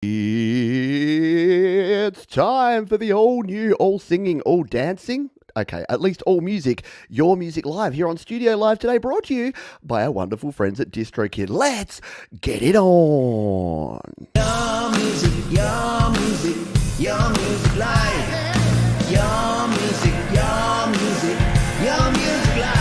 It's time for the all new, all singing, all dancing. Okay, at least all music, Your Music Live here on Studio Live today, brought to you by our wonderful friends at DistroKid. Let's get it on. Your music, your music, your music live. Your music, your music, your music live.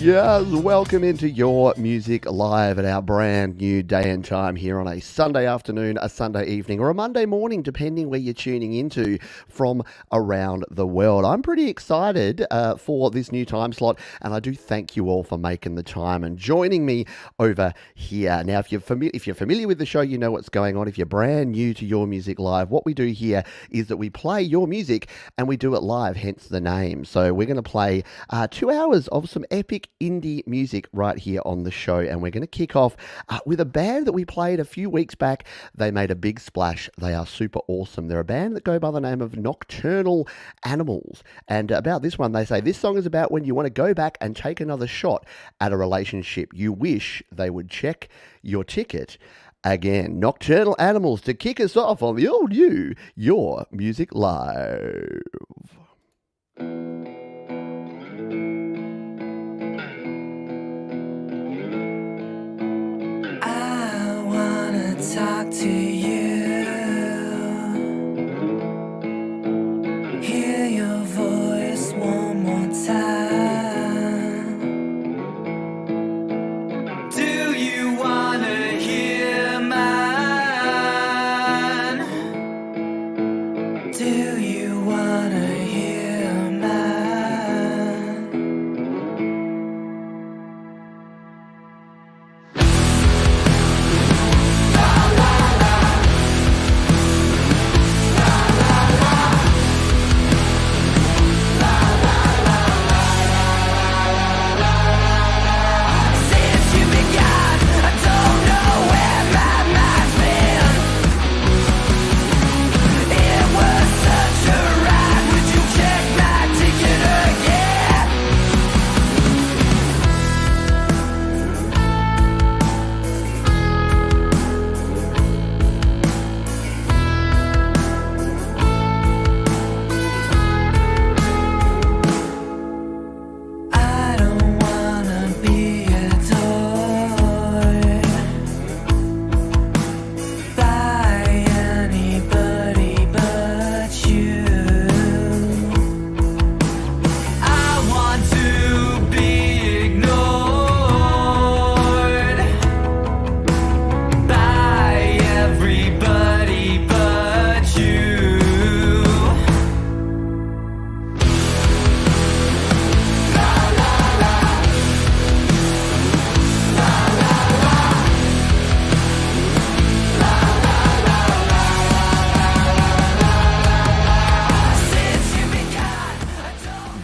Yes, welcome into Your Music Live at our brand new day and time here on a Sunday afternoon, a Sunday evening, or a Monday morning, depending where you're tuning into from around the world. I'm pretty excited for this new time slot, and I do thank you all for making the time and joining me over here. Now, if you're familiar with the show, you know what's going on. If you're brand new to Your Music Live, what we do here is that we play your music and we do it live, hence the name. So we're going to play 2 hours of some epic indie music right here on the show, and we're going to kick off with a band that we played a few weeks back. They made a big splash. They are super awesome. They're a band that go by the name of Nocturnal Animals, and about this one they say, this song is about when you want to go back and take another shot at a relationship. You wish they would check your ticket again. Nocturnal Animals to kick us off on the all new Your Music Live. Talk to you, hear your voice one more time. Do you wanna hear mine? Do you wanna hear mine?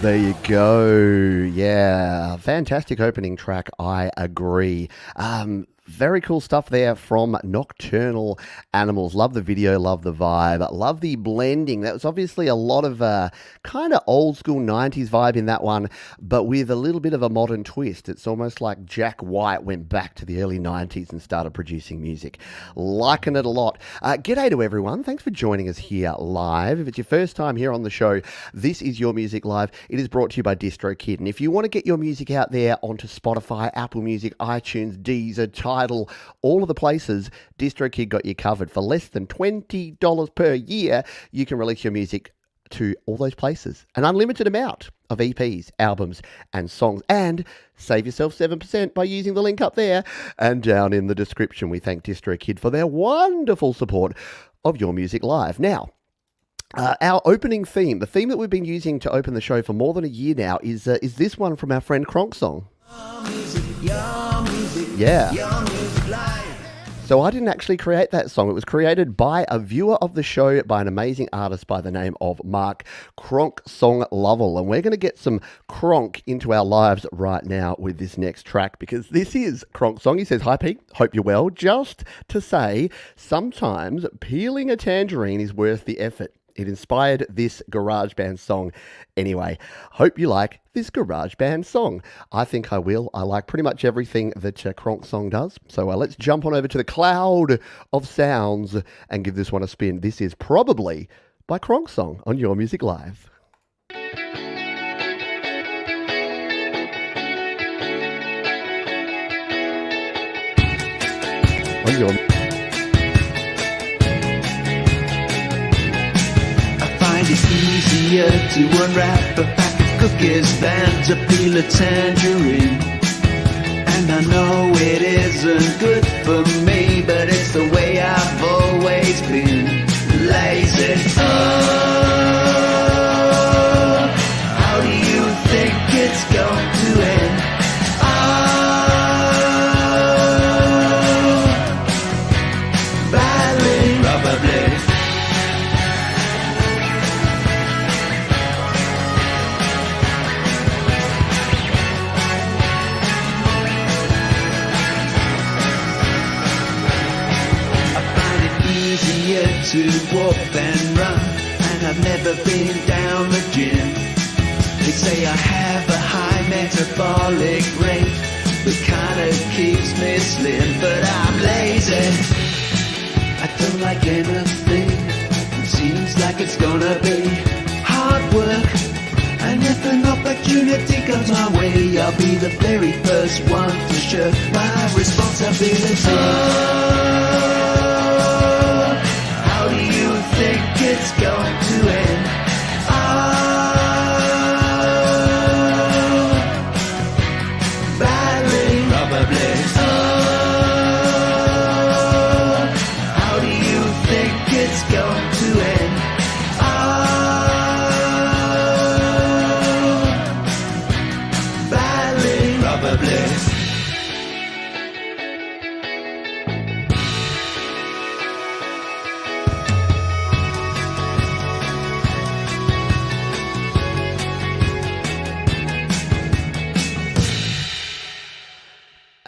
There you go. Yeah, fantastic opening track. I agree. Very cool stuff there from Nocturnal Animals. Love the video, love the vibe, love the blending. That was obviously a lot of kind of old school 90s vibe in that one, but with a little bit of a modern twist. It's almost like Jack White went back to the early 90s and started producing music. Liking it a lot. G'day to everyone. Thanks for joining us here live. If it's your first time here on the show, this is Your Music Live. It is brought to you by DistroKid. And if you want to get your music out there onto Spotify, Apple Music, iTunes, Deezer, Tidal, all of the places, DistroKid got you covered. For less than $20 per year, you can release your music to all those places. An unlimited amount of EPs, albums, and songs. And save yourself 7% by using the link up there and down in the description. We thank DistroKid for their wonderful support of Your Music Live. Now, our opening theme, the theme that we've been using to open the show for more than a year now, is this one from our friend Kronk Song. Yeah. So I didn't actually create that song. It was created by a viewer of the show, by an amazing artist by the name of Mark Kronk Song Lovell. And we're going to get some Kronk into our lives right now with this next track, because this is Kronk Song. He says, "Hi Pete, hope you're well. Just to say, sometimes peeling a tangerine is worth the effort. It inspired this GarageBand song anyway. Hope you like this GarageBand song. I think I will. I like pretty much everything that Kronk Song does. So let's jump on over to the cloud of sounds and give this one a spin. This is Probably by Kronk Song on Your Music Live. On your Find it easier to unwrap a pack of cookies than to peel a tangerine. And I know it isn't good for me, but it's the way I've always been. Lazy. Oh, how do you think it's going to end? Oh, badly, probably. To walk and run, and I've never been down the gym. They say I have a high metabolic rate that kinda keeps me slim, but I'm lazy. I don't like anything. It seems like it's gonna be hard work, and if an opportunity comes my way, I'll be the very first one to shirk my responsibility. How do you think it's going to end? Oh, badly, probably. Oh, how do you think it's going to end? Oh, badly, probably.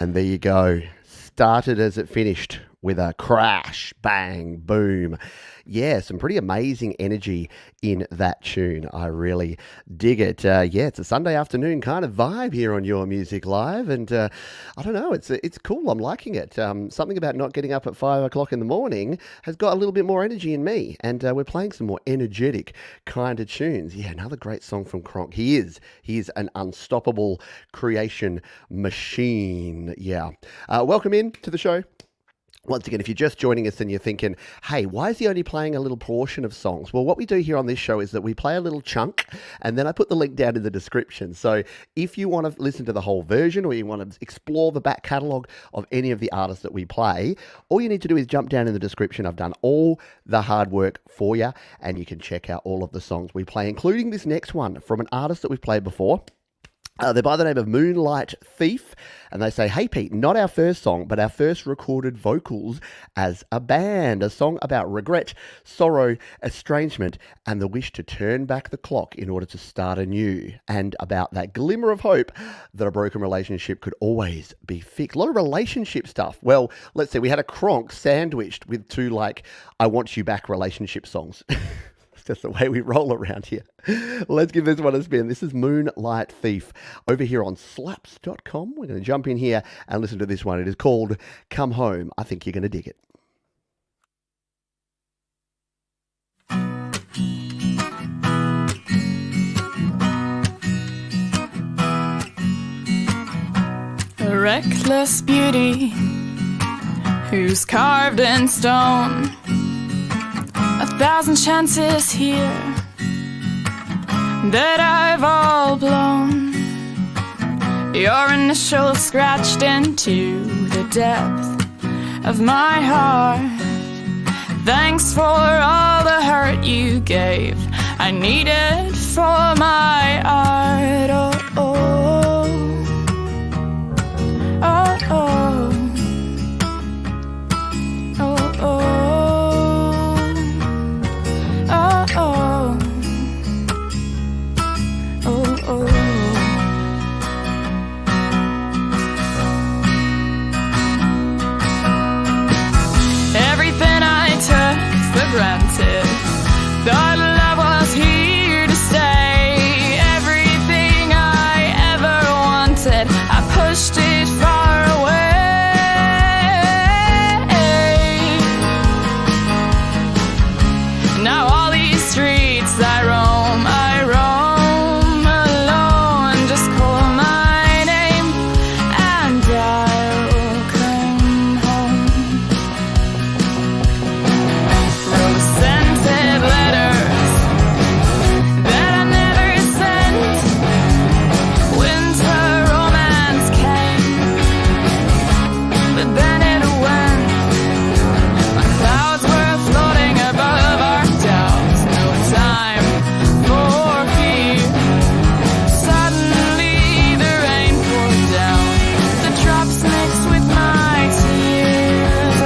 And there you go. Started as it finished with a crash, bang, boom. Yeah, some pretty amazing energy in that tune. I really dig it. It's a Sunday afternoon kind of vibe here on Your Music Live, and I don't know, it's cool. I'm liking it. Something about not getting up at 5 o'clock in the morning has got a little bit more energy in me, and we're playing some more energetic kind of tunes. Yeah, another great song from Kronk. He is an unstoppable creation machine. Yeah. Welcome in to the show. Once again, if you're just joining us and you're thinking, hey, why is he only playing a little portion of songs? Well, what we do here on this show is that we play a little chunk and then I put the link down in the description. So if you want to listen to the whole version or you want to explore the back catalogue of any of the artists that we play, all you need to do is jump down in the description. I've done all the hard work for you and you can check out all of the songs we play, including this next one from an artist that we've played before. They're by the name of Moonlight Thief, and they say, hey Pete, not our first song, but our first recorded vocals as a band, a song about regret, sorrow, estrangement, and the wish to turn back the clock in order to start anew, and about that glimmer of hope that a broken relationship could always be fixed. A lot of relationship stuff. Well, let's see, we had a Kronk sandwiched with two, I Want You Back relationship songs. That's the way we roll around here. Let's give this one a spin. This is Moonlight Thief over here on slaps.com. We're going to jump in here and listen to this one. It is called Come Home. I think you're going to dig it. A reckless beauty who's carved in stone. 1,000 chances here that I've all blown. Your initials scratched into the depth of my heart. Thanks for all the hurt you gave. I need it for my art. Oh, oh, oh, oh, oh, oh. Granted, Thought love was here to stay. Everything I ever wanted, I pushed it far away. Now all these streets I roam alone. Just call my name and I'll come home. Rose-scented letters that I never sent. Winter romance came, but then it went. My clouds were floating above our doubts. No time for fear. Suddenly the rain poured down. The drops mixed with my tears.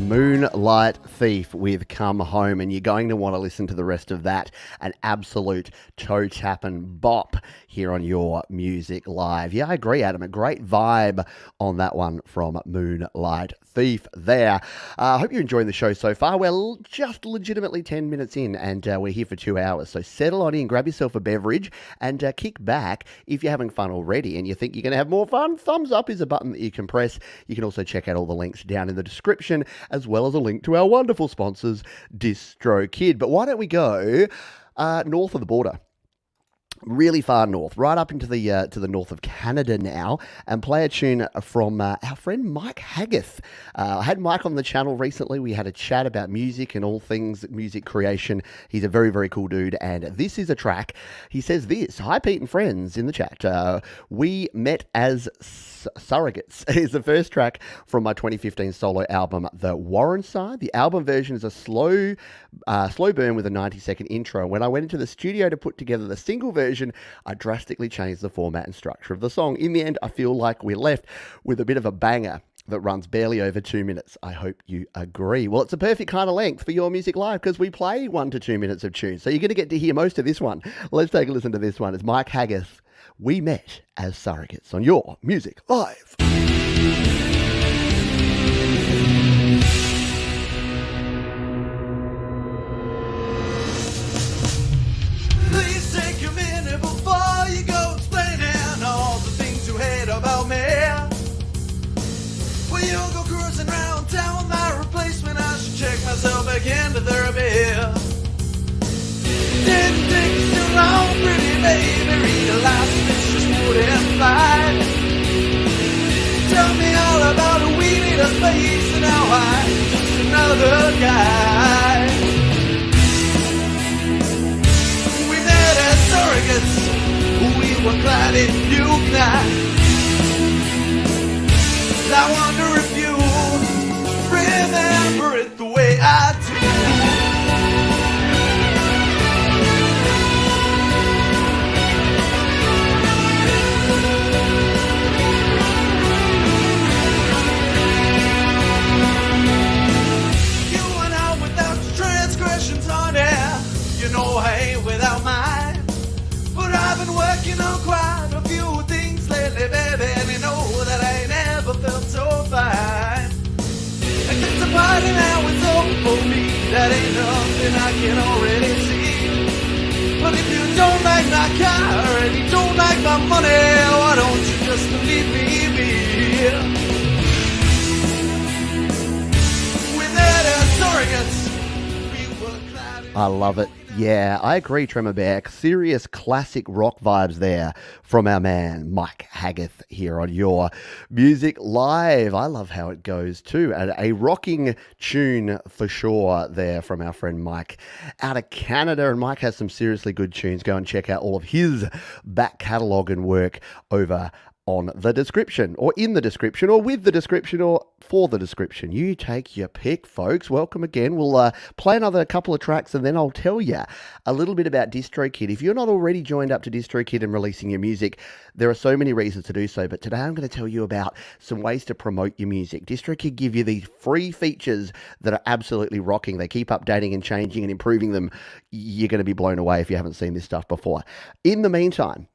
Moonlight Thief with Come Home, and you're going to want to listen to the rest of that. An absolute toe-tapping bop here on Your Music Live. Yeah, I agree, Adam. A great vibe on that one from Moonlight Thief there. I hope you're enjoying the show so far. We're just legitimately 10 minutes in, and we're here for 2 hours. So settle on in, grab yourself a beverage, and kick back. If you're having fun already and you think you're going to have more fun, thumbs up is a button that you can press. You can also check out all the links down in the description, as well as a link to our wonderful sponsors, DistroKid. But why don't we go north of the border? Really far north, right up into the to the north of Canada now, and play a tune from our friend Mike Haggith. I had Mike on the channel recently. We had a chat about music and all things music creation. He's a very, very cool dude, and this is a track. He says this: "Hi Pete and friends in the chat. We met as surrogates." Is the first track from my 2015 solo album, The Warren Side. The album version is a slow burn with a 90-second intro. When I went into the studio to put together the single version, I drastically changed the format and structure of the song. In the end, I feel like we're left with a bit of a banger that runs barely over 2 minutes. I hope you agree. Well, it's a perfect kind of length for Your Music Live because we play 1 to 2 minutes of tunes. So you're going to get to hear most of this one. Let's take a listen to this one. It's Mike Haggith. We met as surrogates on Your Music Live. Please take a minute before you go explaining all the things you hate about me. Well, you'll go cruising around town with my replacement. I should check myself back into therapy. Didn't take you too long, pretty baby. Realize this just wouldn't fly. Tell me all about it. We need a space, and now I'm just another guy. We met as surrogates. We were clad in puke night. I wonder if you remember it the way I do. You went out without your transgressions, honey. You know I ain't without mine. But I've been working on quite a few things lately, baby, and you know that I ain't ever felt so fine. I get to party now, it's over for me. That ain't nothing I can already see. But if you don't like my car and you don't like my money, why don't you just leave me be? With that surrogates, we were clad in I love it. Yeah, I agree, Tremor Bear. Serious classic rock vibes there from our man, Mike Haggith, here on Your Music Live. I love how it goes too. A rocking tune for sure there from our friend Mike out of Canada. And Mike has some seriously good tunes. Go and check out all of his back catalogue and work over on the description, or in the description, or with the description, or for the description. You take your pick, folks. Welcome again. We'll play another couple of tracks, and then I'll tell you a little bit about DistroKid. If you're not already joined up to DistroKid and releasing your music, there are so many reasons to do so, but today I'm going to tell you about some ways to promote your music. DistroKid give you these free features that are absolutely rocking. They keep updating and changing and improving them. You're going to be blown away if you haven't seen this stuff before. In the meantime,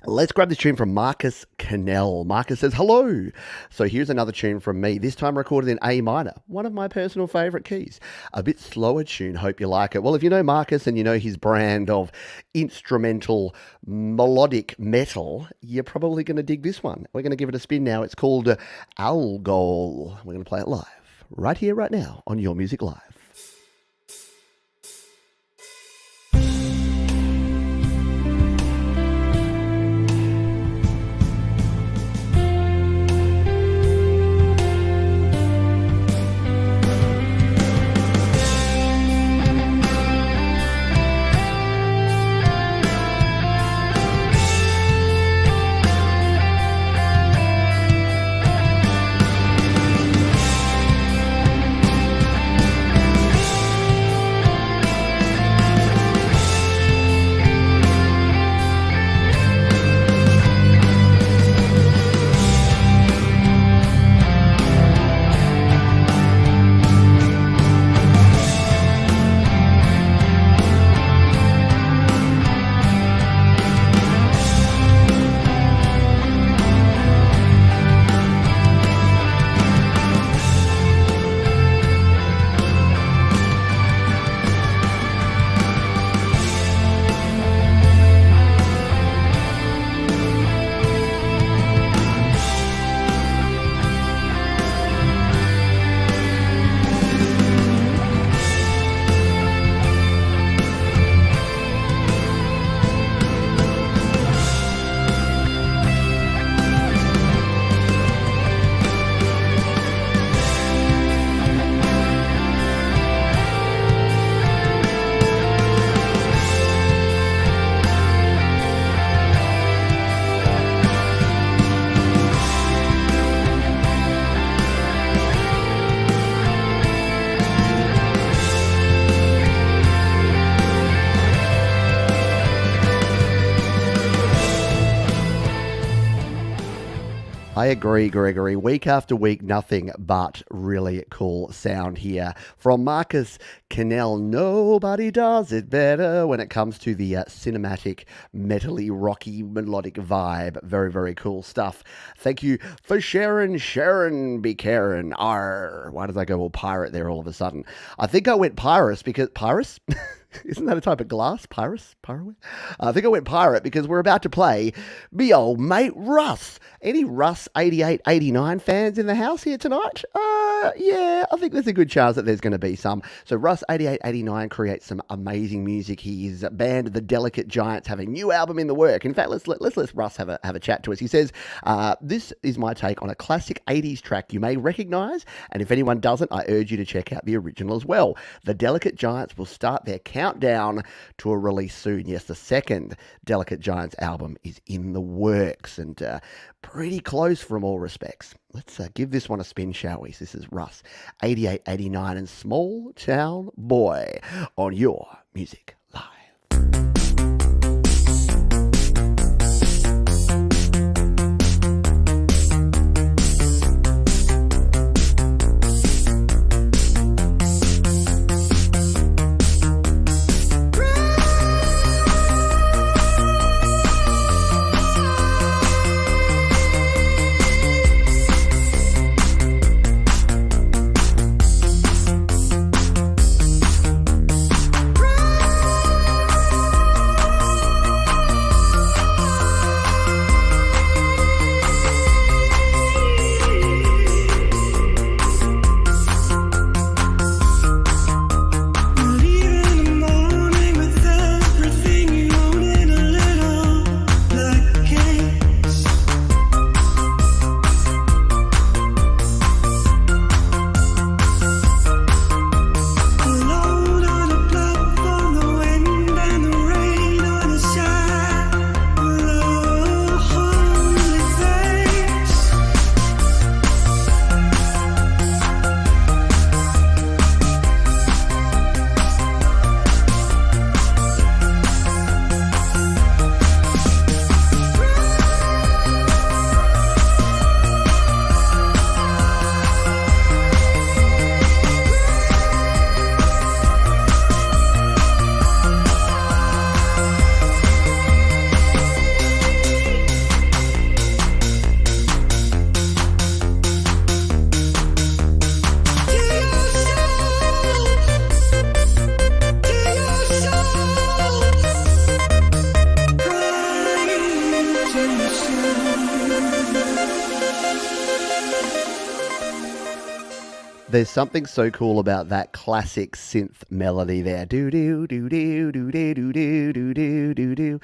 Let's grab this tune from Marcus Cannell. Marcus says, hello. So here's another tune from me, this time recorded in A minor, one of my personal favourite keys. A bit slower tune, hope you like it. Well, if you know Marcus and you know his brand of instrumental melodic metal, you're probably going to dig this one. We're going to give it a spin now. It's called Algol. We're going to play it live, right here, right now, on Your Music Live. I agree, Gregory. Week after week, nothing but really cool sound here from Marcus Cannell. Nobody does it better when it comes to the cinematic, metally, rocky, melodic vibe. Very, very cool stuff. Thank you for Sharon be Karen. Arr. Why did I go all pirate there all of a sudden? I think I went Pyrus because... Pyrus? Isn't that a type of glass? Pyrus? Pyroware? I think I went pirate because we're about to play me old mate Russ. Any Russ 88, 89 fans in the house here tonight? Yeah, I think there's a good chance that there's going to be some. So Russ 88, 89 creates some amazing music. His band, The Delicate Giants, have a new album in the work. In fact, let's let Russ have a chat to us. He says, this is my take on a classic 80s track you may recognise, and if anyone doesn't, I urge you to check out the original as well. The Delicate Giants will start their countdown to a release soon. Yes, the second Delicate Giants album is in the works and pretty close from all respects. Let's give this one a spin, shall we? This is Russ, 88, 89 and Small Town Boy on Your Music Live. There's something so cool about that classic synth melody there. Do do do do do do do do do do do do.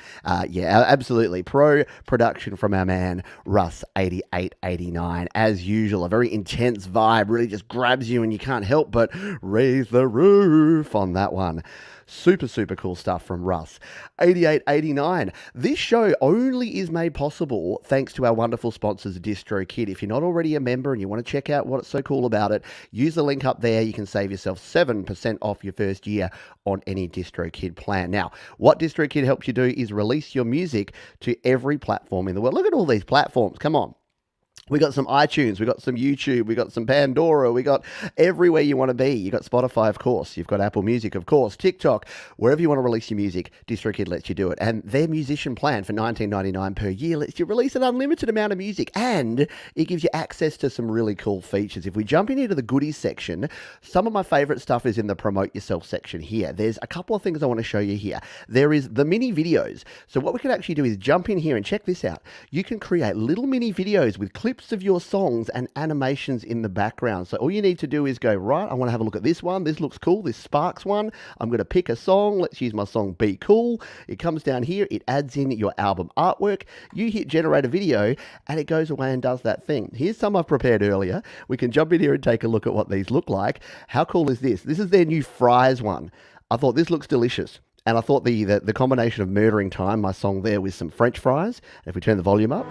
Yeah, absolutely. Pro production from our man Russ 8889. As usual, a very intense vibe. Really just grabs you and you can't help but raise the roof on that one. Super, super cool stuff from Russ. 8889. This show only is made possible thanks to our wonderful sponsors, DistroKid. If you're not already a member and you want to check out what's so cool about it, use the link up there. You can save yourself 7% off your first year on any DistroKid plan. Now, what DistroKid helps you do is release your music to every platform in the world. Look at all these platforms. Come on. We got some iTunes, we got some YouTube, we got some Pandora, we got everywhere you want to be. You got Spotify, of course. You've got Apple Music, of course, TikTok, wherever you want to release your music, DistroKid lets you do it. And their musician plan for $19.99 per year lets you release an unlimited amount of music, and it gives you access to some really cool features. If we jump into the goodies section, some of my favorite stuff is in the promote yourself section here. There's a couple of things I want to show you here. There is the mini videos. So what we can actually do is jump in here and check this out. You can create little mini videos with clips of your songs and animations in the background. So all you need to do is go, right, I want to have a look at this one. This looks cool. This Sparks one. I'm going to pick a song. Let's use my song Be Cool. It comes down here. It adds in your album artwork. You hit generate a video and it goes away and does that thing. Here's some I've prepared earlier. We can jump in here and take a look at what these look like. How cool is this? This is their new fries one. I thought this looks delicious. And I thought the combination of Murdering Time, my song there, with some French fries. And if we turn the volume up,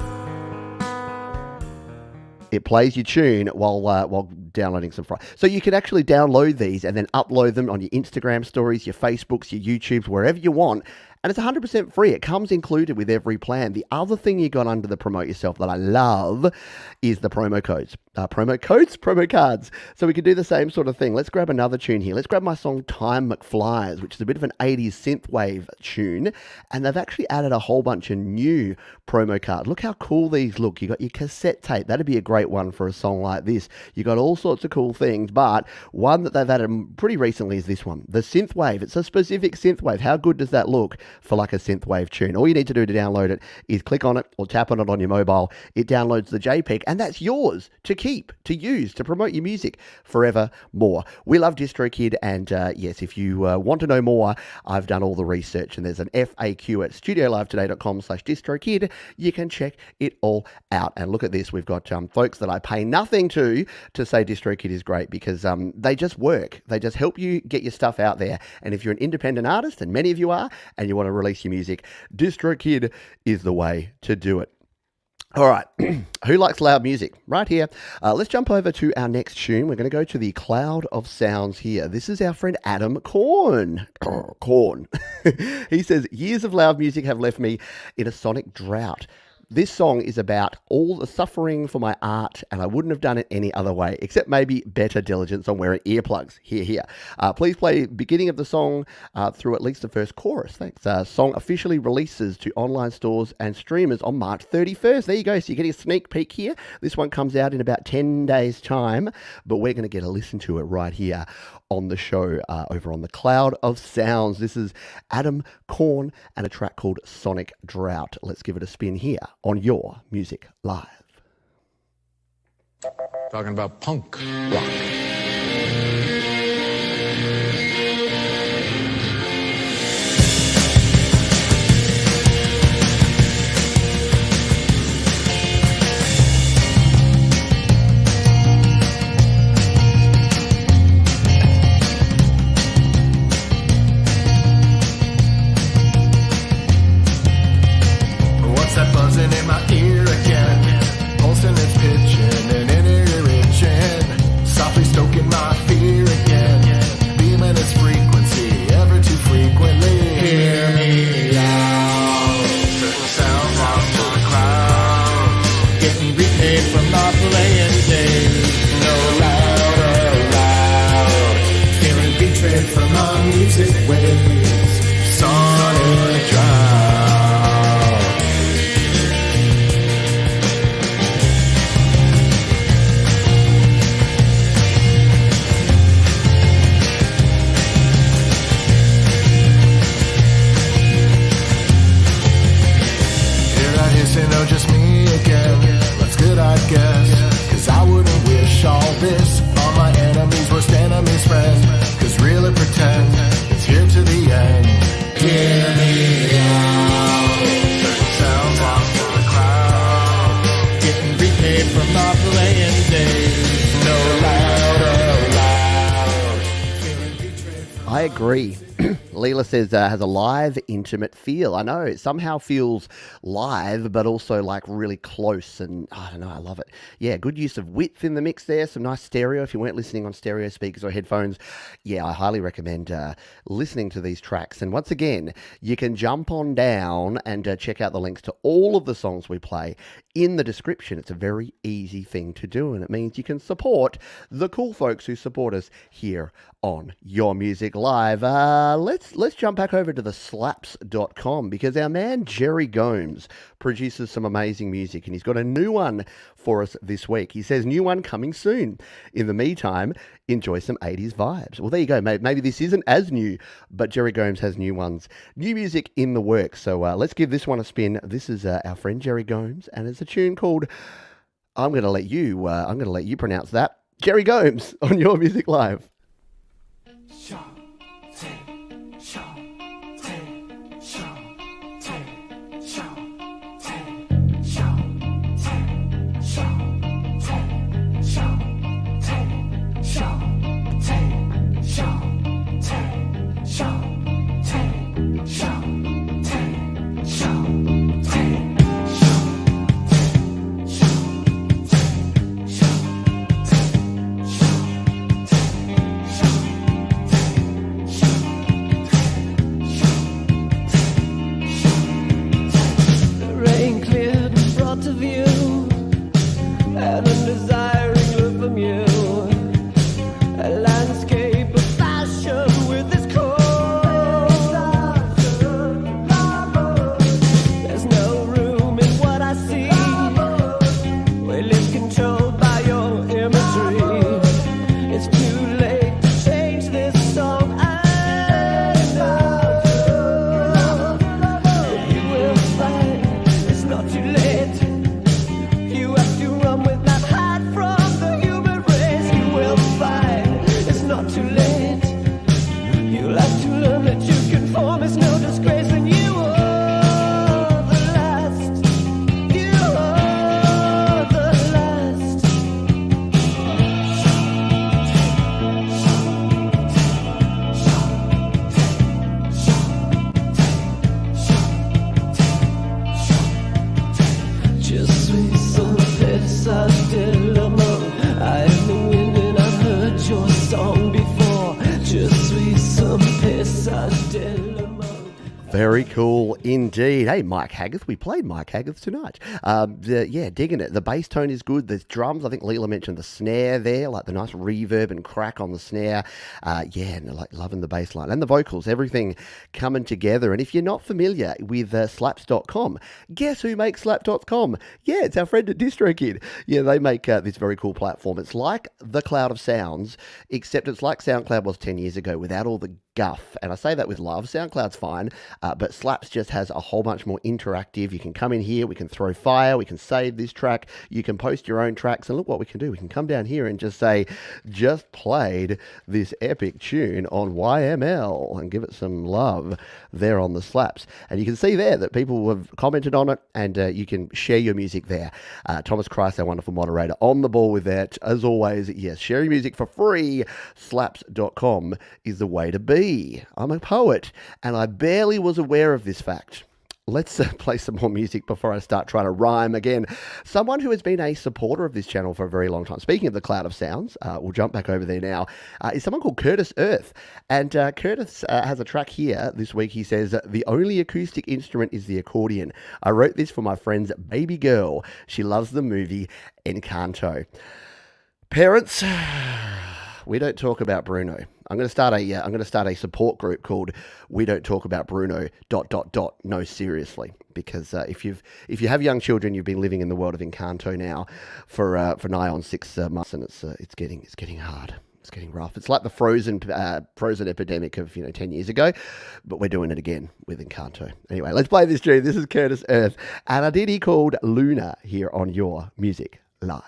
it plays your tune while downloading some fries. So you can actually download these and then upload them on your Instagram stories, your Facebooks, your YouTubes, wherever you want. And it's 100% free. It comes included with every plan. The other thing you got under the Promote Yourself that I love is the promo codes. Promo cards. So we can do the same sort of thing. Let's grab another tune here. Let's grab my song Time McFlyers, which is a bit of an 80s synthwave tune. And they've actually added a whole bunch of new promo cards. Look how cool these look. You got your cassette tape. That'd be a great one for a song like this. You got all sorts of cool things, but one that they've added pretty recently is this one. The synthwave. It's a specific synthwave. How good does that look for like a synthwave tune? All you need to do to download it is click on it or tap on it on your mobile. It downloads the JPEG and that's yours to keep, to use, to promote your music forever more. We love DistroKid, and yes, if you want to know more, I've done all the research and there's an FAQ at studiolivettoday.com/DistroKid. You can check it all out. And look at this. We've got folks that I pay nothing to say DistroKid is great because they just work. They just help you get your stuff out there. And if you're an independent artist, and many of you are, and you want to release your music, DistroKid is the way to do it. All right, who likes loud music? Right here. Let's jump over to our next tune. We're going to go to the Cloud of Sounds here. This is our friend Adam Korn. Korn. He says, years of loud music have left me in a sonic drought. This song is about all the suffering for my art, and I wouldn't have done it any other way, except maybe better diligence on wearing earplugs. Here. Please play beginning of the song through at least the first chorus. Thanks. Song officially releases to online stores and streamers on March 31st. There you go. So you're getting a sneak peek here. This one comes out in about 10 days' time, but we're going to get a listen to it right here on the show over on the Cloud of Sounds. This is Adam Korn and a track called Sonic Drought. Let's give it a spin here on Your Music Live. Talking about punk rock. That buzzing in my ear again, pulsing its pitching and in it itching, softly stoking my fear again, beaming its agree. Leela says has a live, intimate feel. I know it somehow feels live, but also like really close. And I don't know, I love it. Yeah, good use of width in the mix there. Some nice stereo. If you weren't listening on stereo speakers or headphones, yeah, I highly recommend listening to these tracks. And once again, you can jump on down and check out the links to all of the songs we play in the description. It's a very easy thing to do, and it means you can support the cool folks who support us here on Your Music Live. Let's jump back over to the slaps.com, because our man Jerry Gomes produces some amazing music, and he's got a new one for us this week. He says, new one coming soon. In the meantime, enjoy some 80s vibes. Well, there you go. Maybe this isn't as new, but Jerry Gomes has new ones, new music in the works. So let's give this one a spin. This is our friend Jerry Gomes, and it's a tune called I'm going to let you pronounce that. Jerry Gomes on Your Music Live. Very cool indeed. Hey, Mike Haggarth. We played Mike Haggarth tonight. Yeah, digging it. The bass tone is good. The drums, I think Leela mentioned the snare there, like the nice reverb and crack on the snare. Yeah, and like loving the bass line. And the vocals, everything coming together. And if you're not familiar with slaps.com, guess who makes slaps.com? Yeah, it's our friend at DistroKid. Yeah, they make this very cool platform. It's like the Cloud of Sounds, except it's like SoundCloud was 10 years ago without all the guff. And I say that with love. SoundCloud's fine, but Slaps just has a whole bunch more interactive. You can come in here, we can throw fire, we can save this track, you can post your own tracks, and look what we can do. We can come down here and just say, just played this epic tune on YML, and give it some love there on the Slaps. And you can see there that people have commented on it, and you can share your music there. Thomas Christ, our wonderful moderator, on the ball with that. As always, yes, share your music for free. Slaps.com is the way to be. I'm a poet, and I barely was aware of this fact. Let's play some more music before I start trying to rhyme again. Someone who has been a supporter of this channel for a very long time, speaking of the Cloud of Sounds, we'll jump back over there now, is someone called Curtis Earth. And Curtis has a track here this week. He says, the only acoustic instrument is the accordion. I wrote this for my friend's baby girl. She loves the movie Encanto. Parents, we don't talk about Bruno. I'm going to start a support group called We Don't Talk About Bruno ... No, seriously, because if you have young children, you've been living in the world of Encanto now for nigh on 6 months, and it's getting hard. It's getting rough. It's like the Frozen epidemic of 10 years ago, but we're doing it again with Encanto. Anyway, let's play this tune. This is Curtis Earth and a ditty called Luna here on Your Music Live.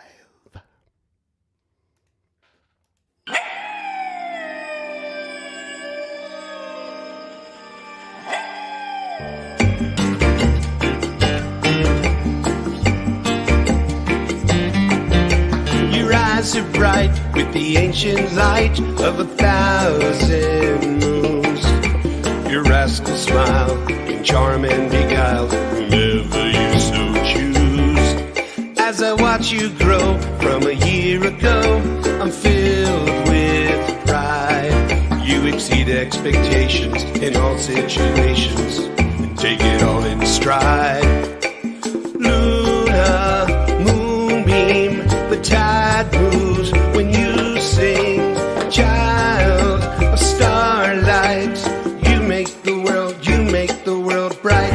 So bright with the ancient light of 1,000 moons. rascal smile can charm and beguile whomever you so choose. As I watch you grow from a year ago, I'm filled with pride. You exceed expectations in all situations and take it all in stride. Luna, moonbeam, the tide moves when you sing. Child of starlight, you make the world bright.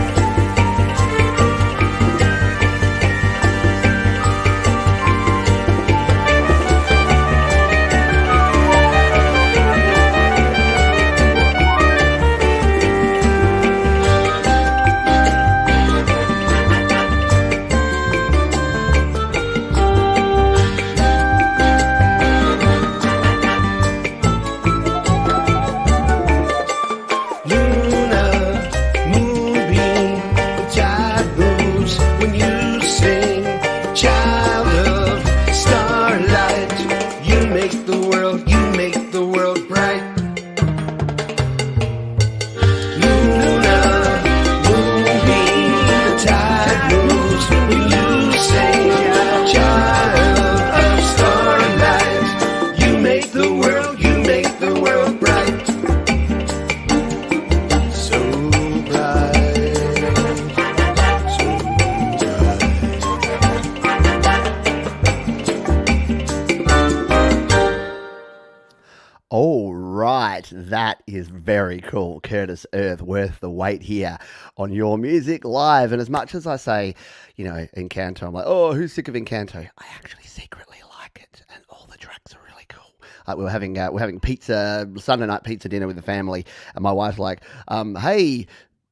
That is very cool. Curtis Earth, worth the wait here on Your Music Live. And as much as I say, you know, Encanto, I'm like, oh, who's sick of Encanto? I actually secretly like it, and all the tracks are really cool. We're having pizza, Sunday night pizza dinner with the family, and my wife's like, hey,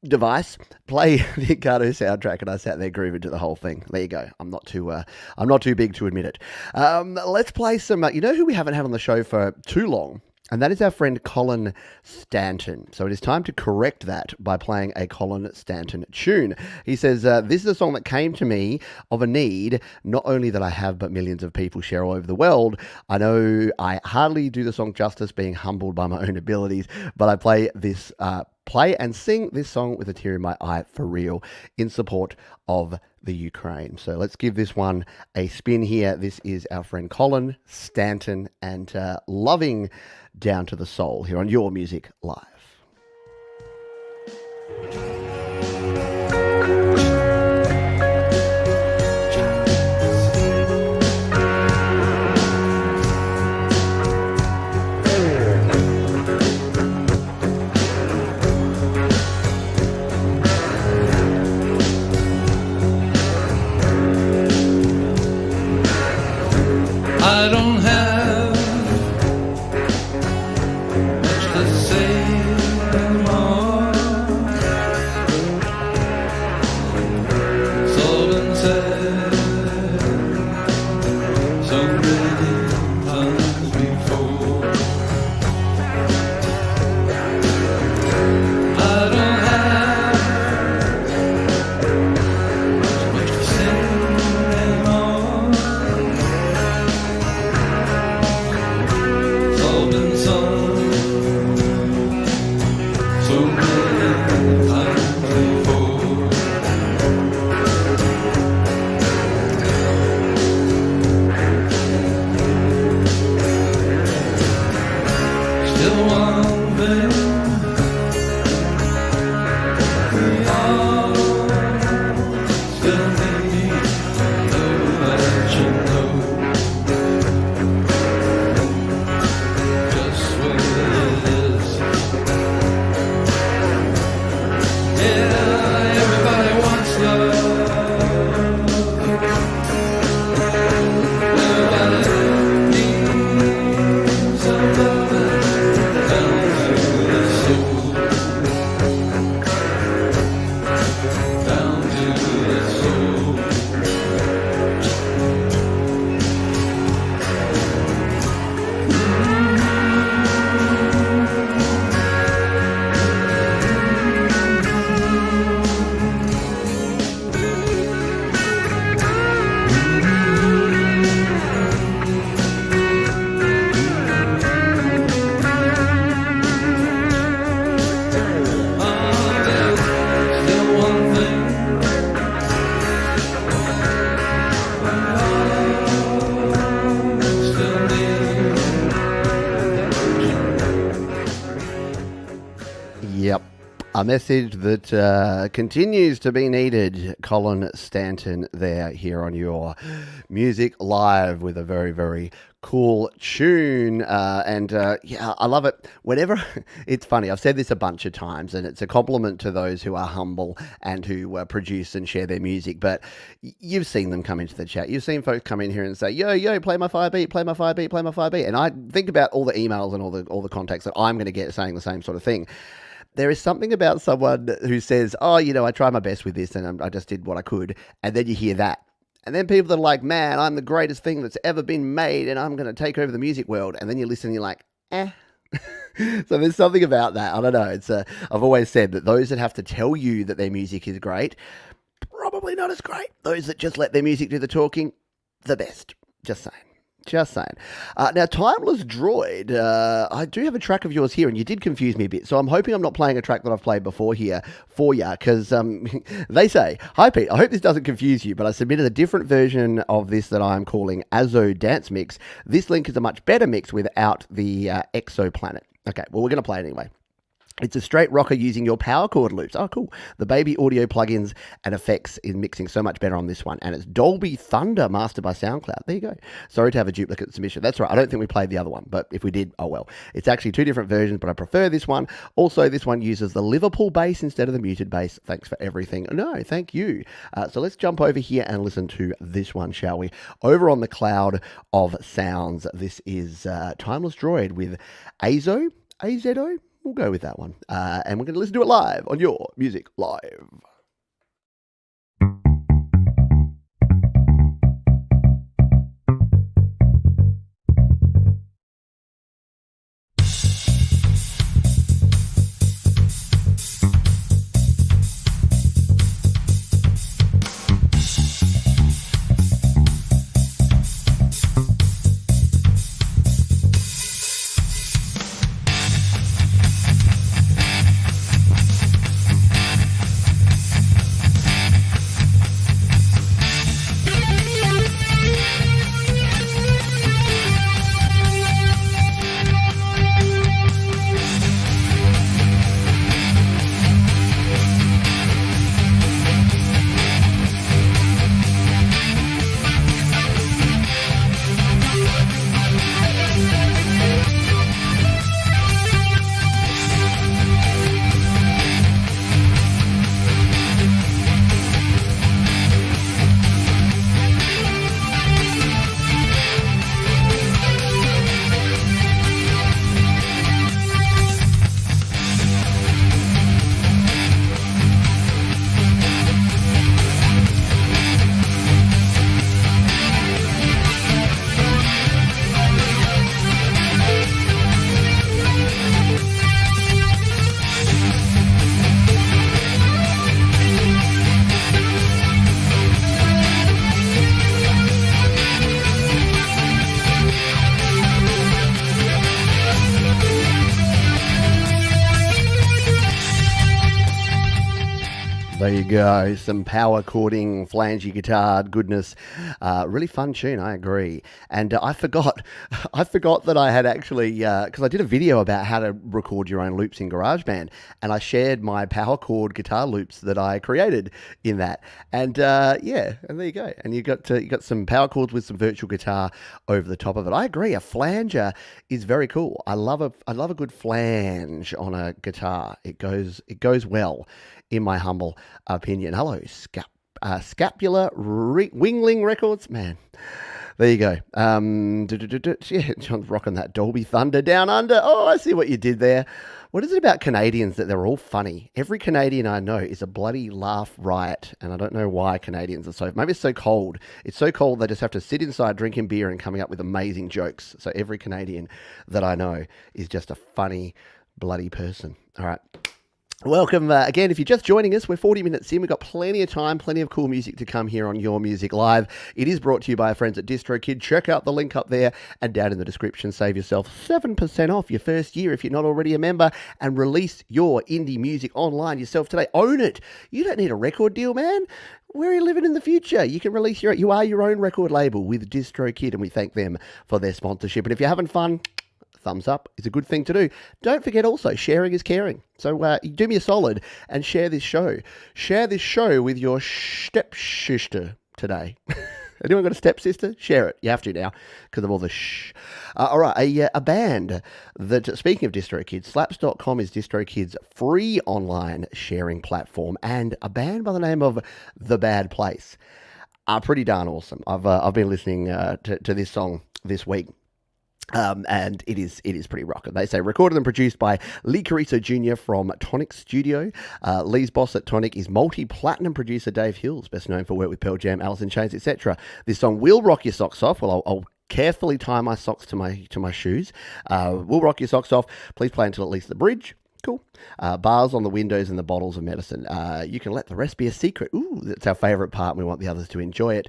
device, play the Encanto soundtrack, and I sat there grooving to the whole thing. There you go. I'm not too big to admit it. Let's play some. You know who we haven't had on the show for too long? And that is our friend Colin Stanton. So it is time to correct that by playing a Colin Stanton tune. He says, this is a song that came to me of a need, not only that I have, but millions of people share all over the world. I know I hardly do the song justice, being humbled by my own abilities, but I play and sing this song with a tear in my eye for real in support of the Ukraine. So let's give this one a spin here. This is our friend Colin Stanton and Loving Down to the Soul here on Your Music Live. I don't have much to say anymore. A message that continues to be needed. Colin Stanton there here on your Music Live with a very, very cool tune. Yeah, I love it. Whenever, it's funny, I've said this a bunch of times, and it's a compliment to those who are humble and who produce and share their music. But you've seen them come into the chat. You've seen folks come in here and say, yo, play my fire beat, play my fire beat, play my fire beat. And I think about all the emails and all the contacts that I'm going to get saying the same sort of thing. There is something about someone who says, oh, I tried my best with this and I just did what I could. And then you hear that. And then people that are like, man, I'm the greatest thing that's ever been made and I'm going to take over the music world. And then you listen and you're like, eh. So there's something about that. I don't know. I've always said that those that have to tell you that their music is great, probably not as great. Those that just let their music do the talking, the best. Just saying. Now, Timeless Droid, I do have a track of yours here, and you did confuse me a bit, so I'm hoping I'm not playing a track that I've played before here for you, because they say, hi Pete, I hope this doesn't confuse you, but I submitted a different version of this that I'm calling Azo Dance Mix. This link is a much better mix without the exoplanet. Okay, well, we're going to play it anyway. It's a straight rocker using your power chord loops. Oh, cool. The Baby Audio plugins and effects is mixing so much better on this one. And it's Dolby Thunder mastered by SoundCloud. There you go. Sorry to have a duplicate submission. That's right. I don't think we played the other one, but if we did, oh well. It's actually two different versions, but I prefer this one. Also, this one uses the Liverpool bass instead of the muted bass. Thanks for everything. No, thank you. So let's jump over here and listen to this one, shall we? Over on the cloud of sounds, this is Timeless Droid with Azo. AZO? We'll go with that one. And we're going to listen to it live on your Music Live. There you go. Some power chording, flangey guitar goodness. Really fun tune, I agree. And I forgot that I had actually, because I did a video about how to record your own loops in GarageBand, and I shared my power chord guitar loops that I created in that. And yeah, and there you go. And you got some power chords with some virtual guitar over the top of it. I agree. A flanger is very cool. I love a good flange on a guitar. It goes well, in my humble opinion. Hello, Scapular Wingling Records, man. There you go. Yeah, John's rocking that Dolby Thunder down under. Oh, I see what you did there. What is it about Canadians that they're all funny? Every Canadian I know is a bloody laugh riot, and I don't know why Canadians are so... Maybe it's so cold. It's so cold they just have to sit inside drinking beer and coming up with amazing jokes. So every Canadian that I know is just a funny bloody person. All right. Welcome again. If you're just joining us, we're 40 minutes in. We've got plenty of time, plenty of cool music to come here on Your Music Live. It is brought to you by our friends at DistroKid. Check out the link up there and down in the description. Save yourself 7% off your first year if you're not already a member, and release your indie music online yourself today. Own it. You don't need a record deal, man. Where are you living in the future? You can release you are your own record label with DistroKid, and we thank them for their sponsorship. And if you're having fun, thumbs up is a good thing to do. Don't forget also, sharing is caring. So do me a solid and share this show. Share this show with your stepsister today. Anyone got a stepsister? Share it. You have to now because of all the shh. All right, a band that, speaking of DistroKids, Slaps.com is DistroKids' free online sharing platform, and a band by the name of The Bad Place are pretty darn awesome. I've been listening to this song this week. And it is pretty rocking. They say recorded and produced by Lee Carrizo Jr. from Tonic Studio. Lee's boss at Tonic is multi-platinum producer Dave Hills, best known for work with Pearl Jam, Alice in Chains, etc. This song will rock your socks off. Well, I'll carefully tie my socks to my shoes. Will rock your socks off. Please play until at least the bridge. Cool. Bars on the windows and the bottles of medicine. You can let the rest be a secret. Ooh, that's our favourite part, and we want the others to enjoy it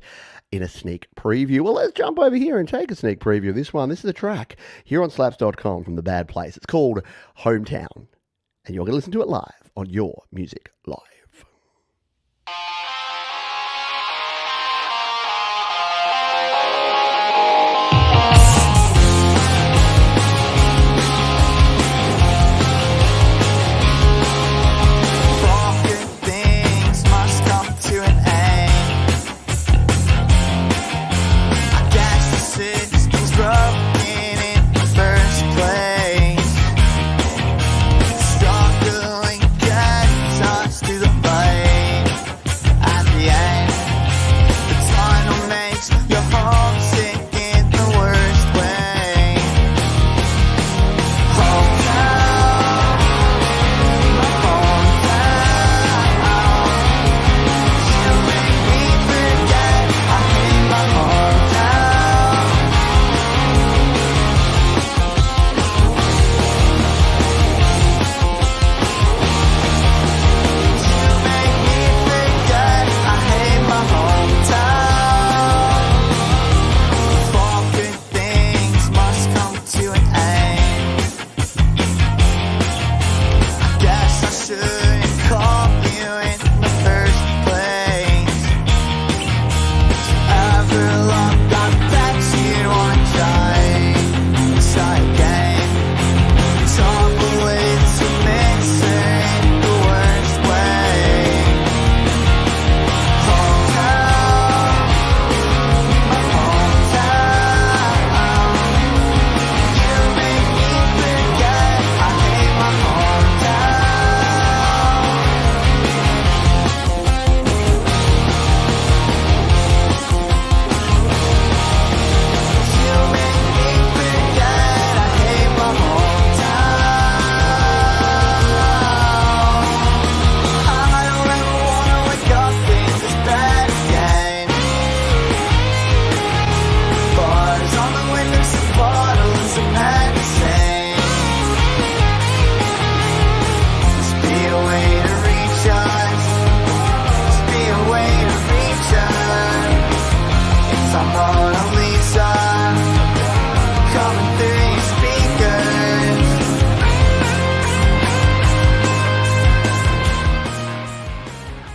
in a sneak preview. Well, let's jump over here and take a sneak preview of this one. This is a track here on Slaps.com from The Bad Place. It's called Hometown, and you're going to listen to it live on Your Music Live.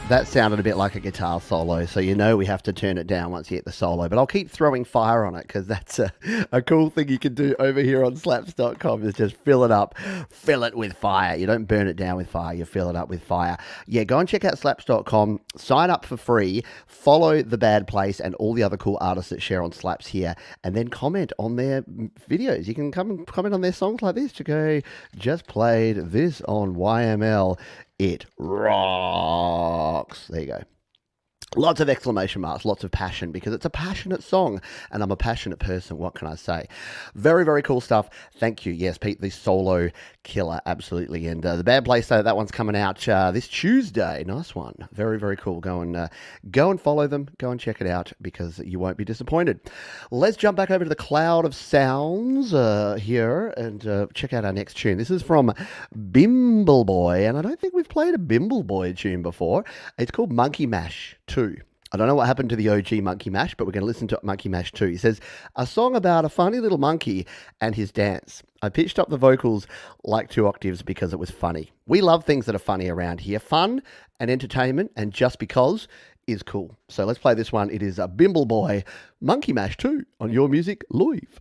That sounded a bit like a guitar solo, so you know we have to turn it down once you hit the solo. But I'll keep throwing fire on it because that's a cool thing you can do over here on slaps.com is just fill it up, fill it with fire. You don't burn it down with fire, you fill it up with fire. Yeah, go and check out slaps.com, sign up for free, follow The Bad Place and all the other cool artists that share on Slaps here, and then comment on their videos. You can come and comment on their songs like this to go, just played this on YML. It rocks. There you go. Lots of exclamation marks, lots of passion, because it's a passionate song, and I'm a passionate person. What can I say? Very, very cool stuff. Thank you. Yes, Pete, the solo killer, absolutely. And The Bad Place, that one's coming out this Tuesday. Nice one. Very, very cool. Go and follow them. Go and check it out, because you won't be disappointed. Let's jump back over to the cloud of sounds here and check out our next tune. This is from Bimble Boy, and I don't think we've played a Bimble Boy tune before. It's called Monkey Mash 2. I don't know what happened to the OG Monkey Mash, but we're going to listen to Monkey Mash 2. He says, a song about a funny little monkey and his dance. I pitched up the vocals like 2 octaves because it was funny. We love things that are funny around here. Fun and entertainment, and just because is cool. So let's play this one. It is a Bimble Boy, Monkey Mash 2 on Your Music Live.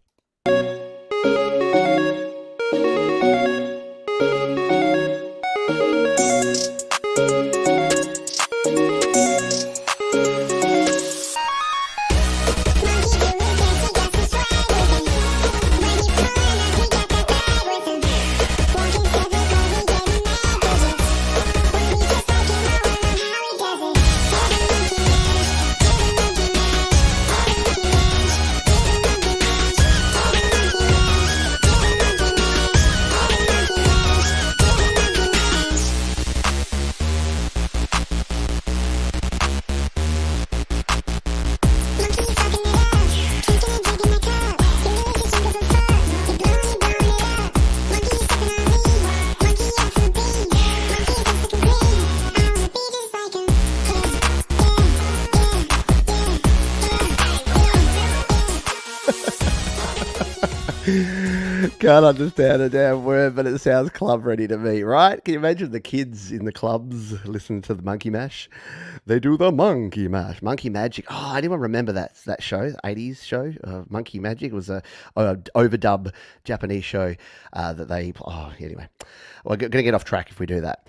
Can't understand a damn word, but it sounds club ready to me, right? Can you imagine the kids in the clubs listening to the Monkey Mash? They do the Monkey Mash, Monkey Magic. Oh, anyone remember that show, 80s show, Monkey Magic? It was a overdub Japanese show that they. Oh, anyway, we're going to get off track if we do that.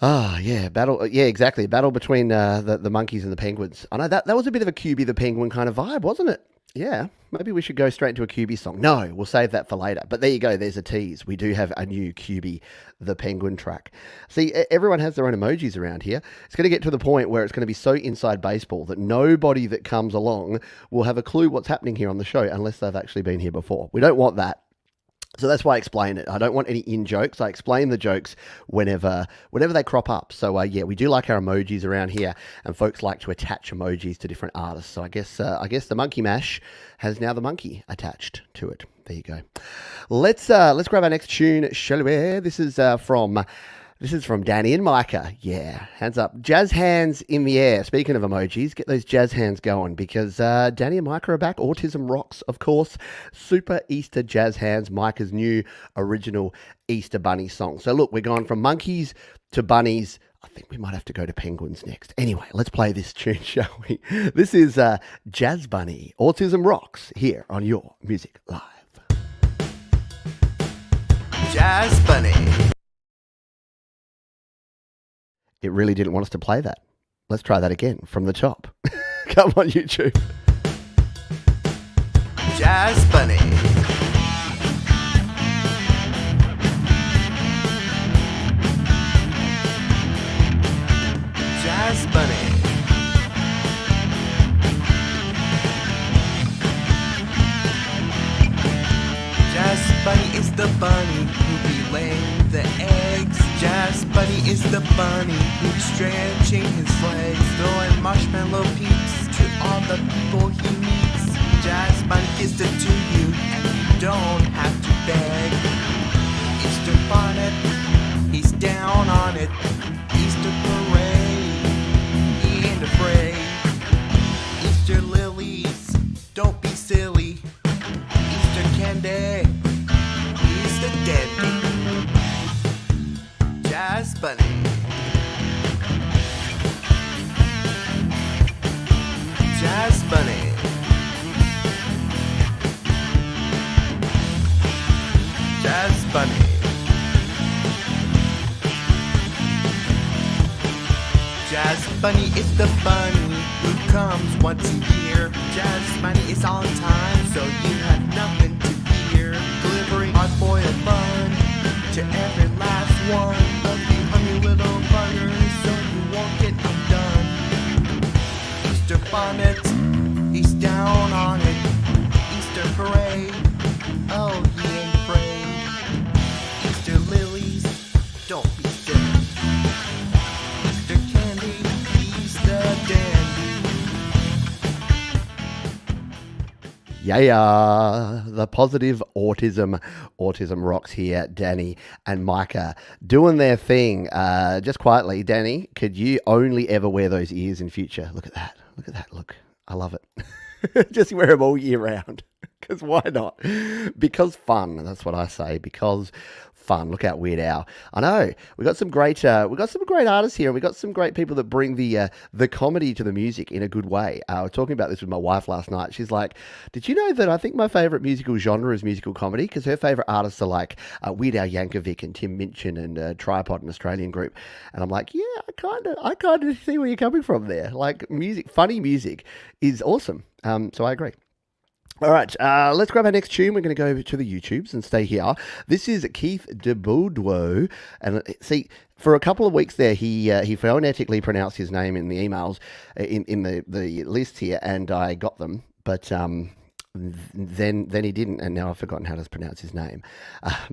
Ah, yeah, battle. Yeah, exactly. Battle between the monkeys and the penguins. I know that was a bit of a QB the Penguin kind of vibe, wasn't it? Yeah, maybe we should go straight into a QB song. No, we'll save that for later. But there you go. There's a tease. We do have a new QB the Penguin track. See, everyone has their own emojis around here. It's going to get to the point where it's going to be so inside baseball that nobody that comes along will have a clue what's happening here on the show unless they've actually been here before. We don't want that. So that's why I explain it. I don't want any in-jokes. I explain the jokes whenever they crop up. So, yeah, we do like our emojis around here, and folks like to attach emojis to different artists. So I guess the Monkey Mash has now the monkey attached to it. There you go. Let's grab our next tune, shall we? This is from Danny and Micah. Yeah, hands up. Jazz hands in the air. Speaking of emojis, get those jazz hands going because Danny and Micah are back. Autism Rocks, of course. Super Easter jazz hands, Micah's new original Easter Bunny song. So look, we're going from monkeys to bunnies. I think we might have to go to penguins next. Anyway, let's play this tune, shall we? This is Jazz Bunny, Autism Rocks, here on Your Music Live. Jazz Bunny. It really didn't want us to play that. Let's try that again from the top. Come on, YouTube. Jazz Bunny. Jazz Bunny. Jazz Bunny is the bunny who be laying the eggs. Jazz Bunny is the bunny who's stretching his legs, throwing marshmallow peeps to all the people he meets. Jazz Bunny gives it to you, and you don't have to beg. Easter bonnet, he's down on it. Easter parade, he ain't afraid. Easter lilies, don't be silly. Easter candy, he's the dandy. Jazz Bunny. Jazz Bunny. Jazz Bunny. Jazz Bunny is the bunny who comes once a year. Jazz Bunny is on time, so you have nothing to fear. Delivering hard-boiled fun to every last one of you hungry little buggers, so you won't get undone. Easter bonnet, he's down on it. Easter parade, oh, he ain't afraid. Easter lilies, don't be silly. Easter candy, he's the dandy. Yeah, the positive autism rocks here. Danny and Micah doing their thing. Just quietly, Danny, could you only ever wear those ears in future? Look at that. Look, I love it. Just wear them all year round. Because why not? Because fun. That's what I say. Because fun. Look out, Weird Al. I know we got some great artists here. We got some great people that bring the comedy to the music in a good way. I was talking about this with my wife last night. She's like, "Did you know that I think my favorite musical genre is musical comedy?" Because her favorite artists are like Weird Al Yankovic and Tim Minchin and Tripod, an Australian group. And I'm like, yeah, I kind of see where you're coming from there. Like funny music is awesome. So I agree. All right, let's grab our next tune. We're going to go over to the YouTubes and stay here. This is Keith DeBoudreau. And see, for a couple of weeks there, he phonetically pronounced his name in the emails, in the list here, and I got them. But then he didn't, and now I've forgotten how to pronounce his name.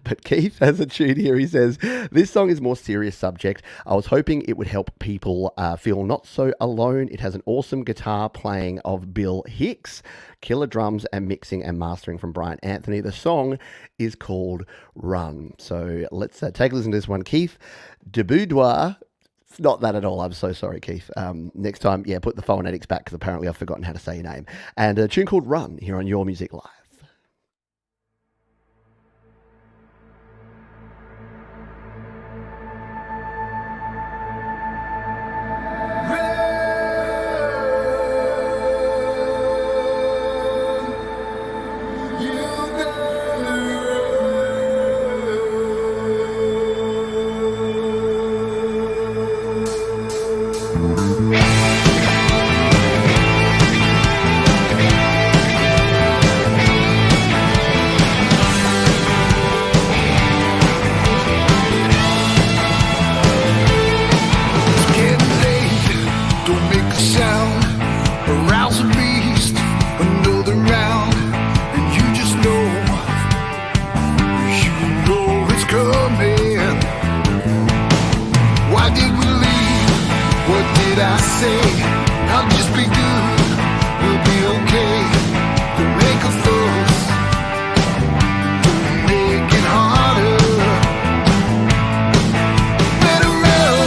But Keith has a tune here. He says, "This song is more serious subject. I was hoping it would help people feel not so alone. It has an awesome guitar playing of Bill Hicks, killer drums and mixing and mastering from Brian Anthony. The song is called Run." So let's take a listen to this one. Keith DeBoudreau. It's not that at all. I'm so sorry, Keith. Next time, yeah, put the phonetics back because apparently I've forgotten how to say your name. And a tune called Run here on Your Music Live. say, I'll just be good, we'll be okay. Don't make a fuss, don't make it harder. Better run,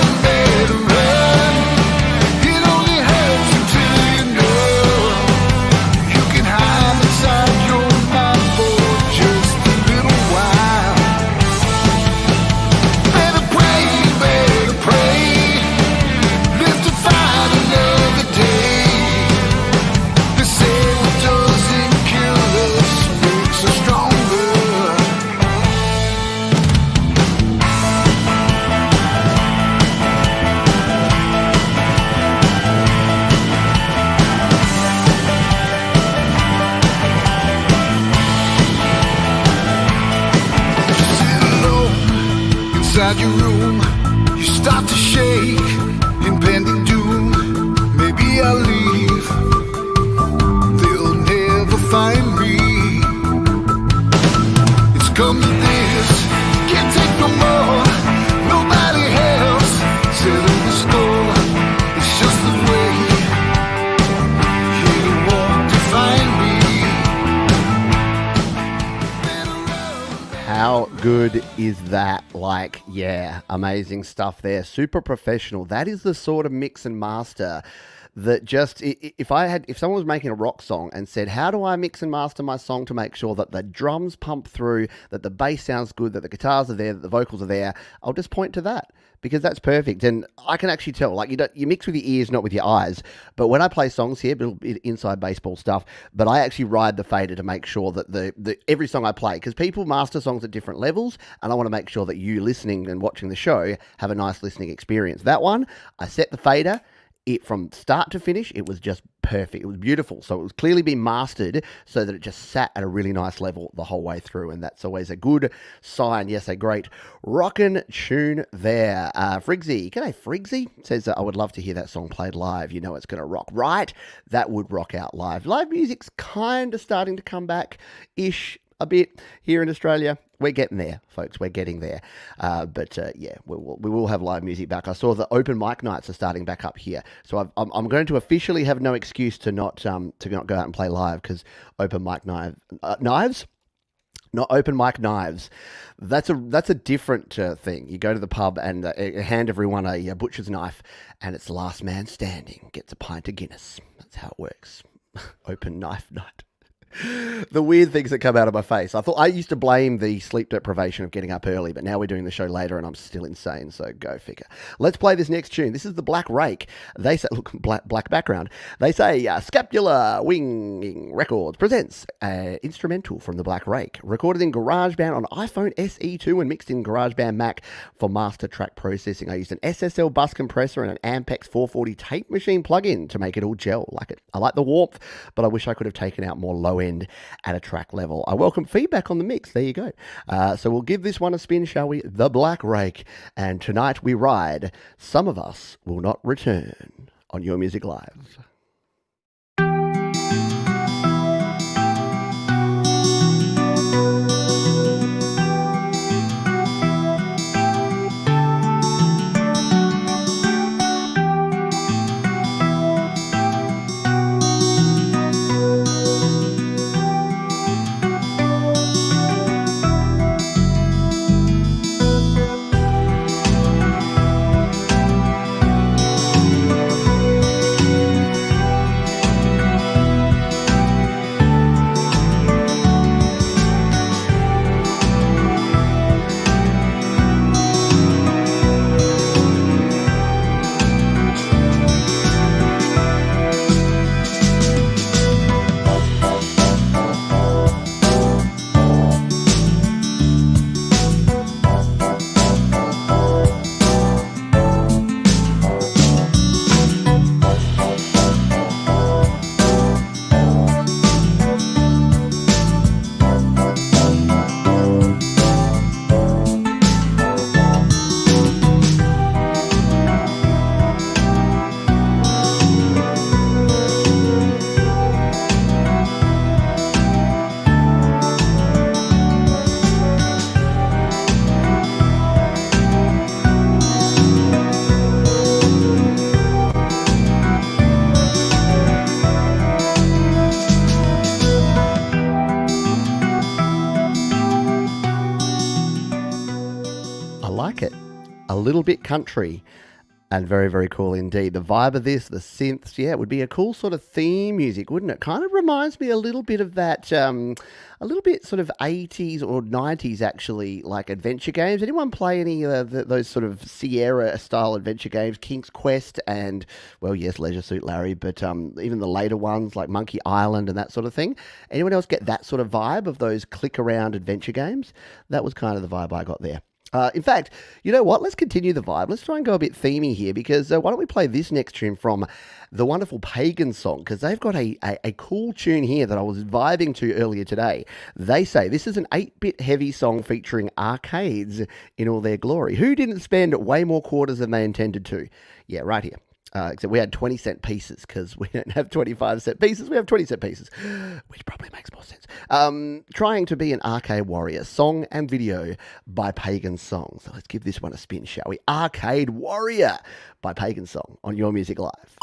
it only hurts until you know. You can hide inside your mind for just a little while. Better pray, live to fight another day. They say what doesn't kill us makes us stronger. Sit alone inside your room, you start to shake, impending doom. Maybe I'll leave, they'll never find me. It's come to this, can't take no more. Nobody else settle the score. It's just the way you want to find me. Better run. How good is that? Like, yeah, amazing stuff there. Super professional. That is the sort of mix and master that just, if someone was making a rock song and said, how do I mix and master my song to make sure that the drums pump through, that the bass sounds good, that the guitars are there, that the vocals are there, I'll just point to that, because that's perfect. And I can actually tell, like, you mix with your ears, not with your eyes. But when I play songs here, a bit inside baseball stuff, but I actually ride the fader to make sure that the every song I play, because people master songs at different levels, and I want to make sure that you listening and watching the show have a nice listening experience. That one, I set the fader. It from start to finish, it was just perfect. It was beautiful. So it was clearly been mastered so that it just sat at a really nice level the whole way through. And that's always a good sign. Yes, a great rockin' tune there. Friggsy, g'day Friggsy, says, I would love to hear that song played live. You know it's going to rock. Right? That would rock out live. Live music's kind of starting to come back-ish a bit here in Australia. We're getting there, folks. We're getting there. But yeah, we will have live music back. I saw the open mic nights are starting back up here, so I'm going to officially have no excuse to not go out and play live, because open mic knives. Not open mic knives. That's a different thing. You go to the pub and hand everyone a butcher's knife, and it's last man standing gets a pint of Guinness. That's how it works. Open knife night. The weird things that come out of my face. I used to blame the sleep deprivation of getting up early, but now we're doing the show later and I'm still insane, so go figure. Let's play this next tune. This is the Black Rake. They say, look, black background. They say, Scapular Winging Records presents an instrumental from the Black Rake, recorded in GarageBand on iPhone SE2 and mixed in GarageBand Mac for master track processing. I used an SSL bus compressor and an Ampex 440 tape machine plug-in to make it all gel. I like the warmth, but I wish I could have taken out more low end at a track level. I welcome feedback on the mix. There you go. So we'll give this one a spin, shall we? The Black Rake. And tonight we ride Some of Us Will Not Return on Your Music Live. like it. A little bit country and very, very cool indeed. The vibe of this, the synths, yeah, it would be a cool sort of theme music, wouldn't it? Kind of reminds me a little bit of that, a little bit sort of 80s or 90s actually, like adventure games. Anyone play any of those sort of Sierra-style adventure games? King's Quest and, well, yes, Leisure Suit Larry, but even the later ones like Monkey Island and that sort of thing. Anyone else get that sort of vibe of those click-around adventure games? That was kind of the vibe I got there. In fact, you know what? Let's continue the vibe. Let's try and go a bit themey here because why don't we play this next tune from the wonderful Pagan Song, because they've got a cool tune here that I was vibing to earlier today. They say this is an 8-bit heavy song featuring arcades in all their glory. Who didn't spend way more quarters than they intended to? Yeah, right here. Except we had 20-cent pieces because we don't have 25-cent pieces. We have 20-cent pieces, which probably makes more sense. Trying to be an arcade warrior, song and video by Pagan Song. So let's give this one a spin, shall we? Arcade Warrior by Pagan Song on Your Music Live.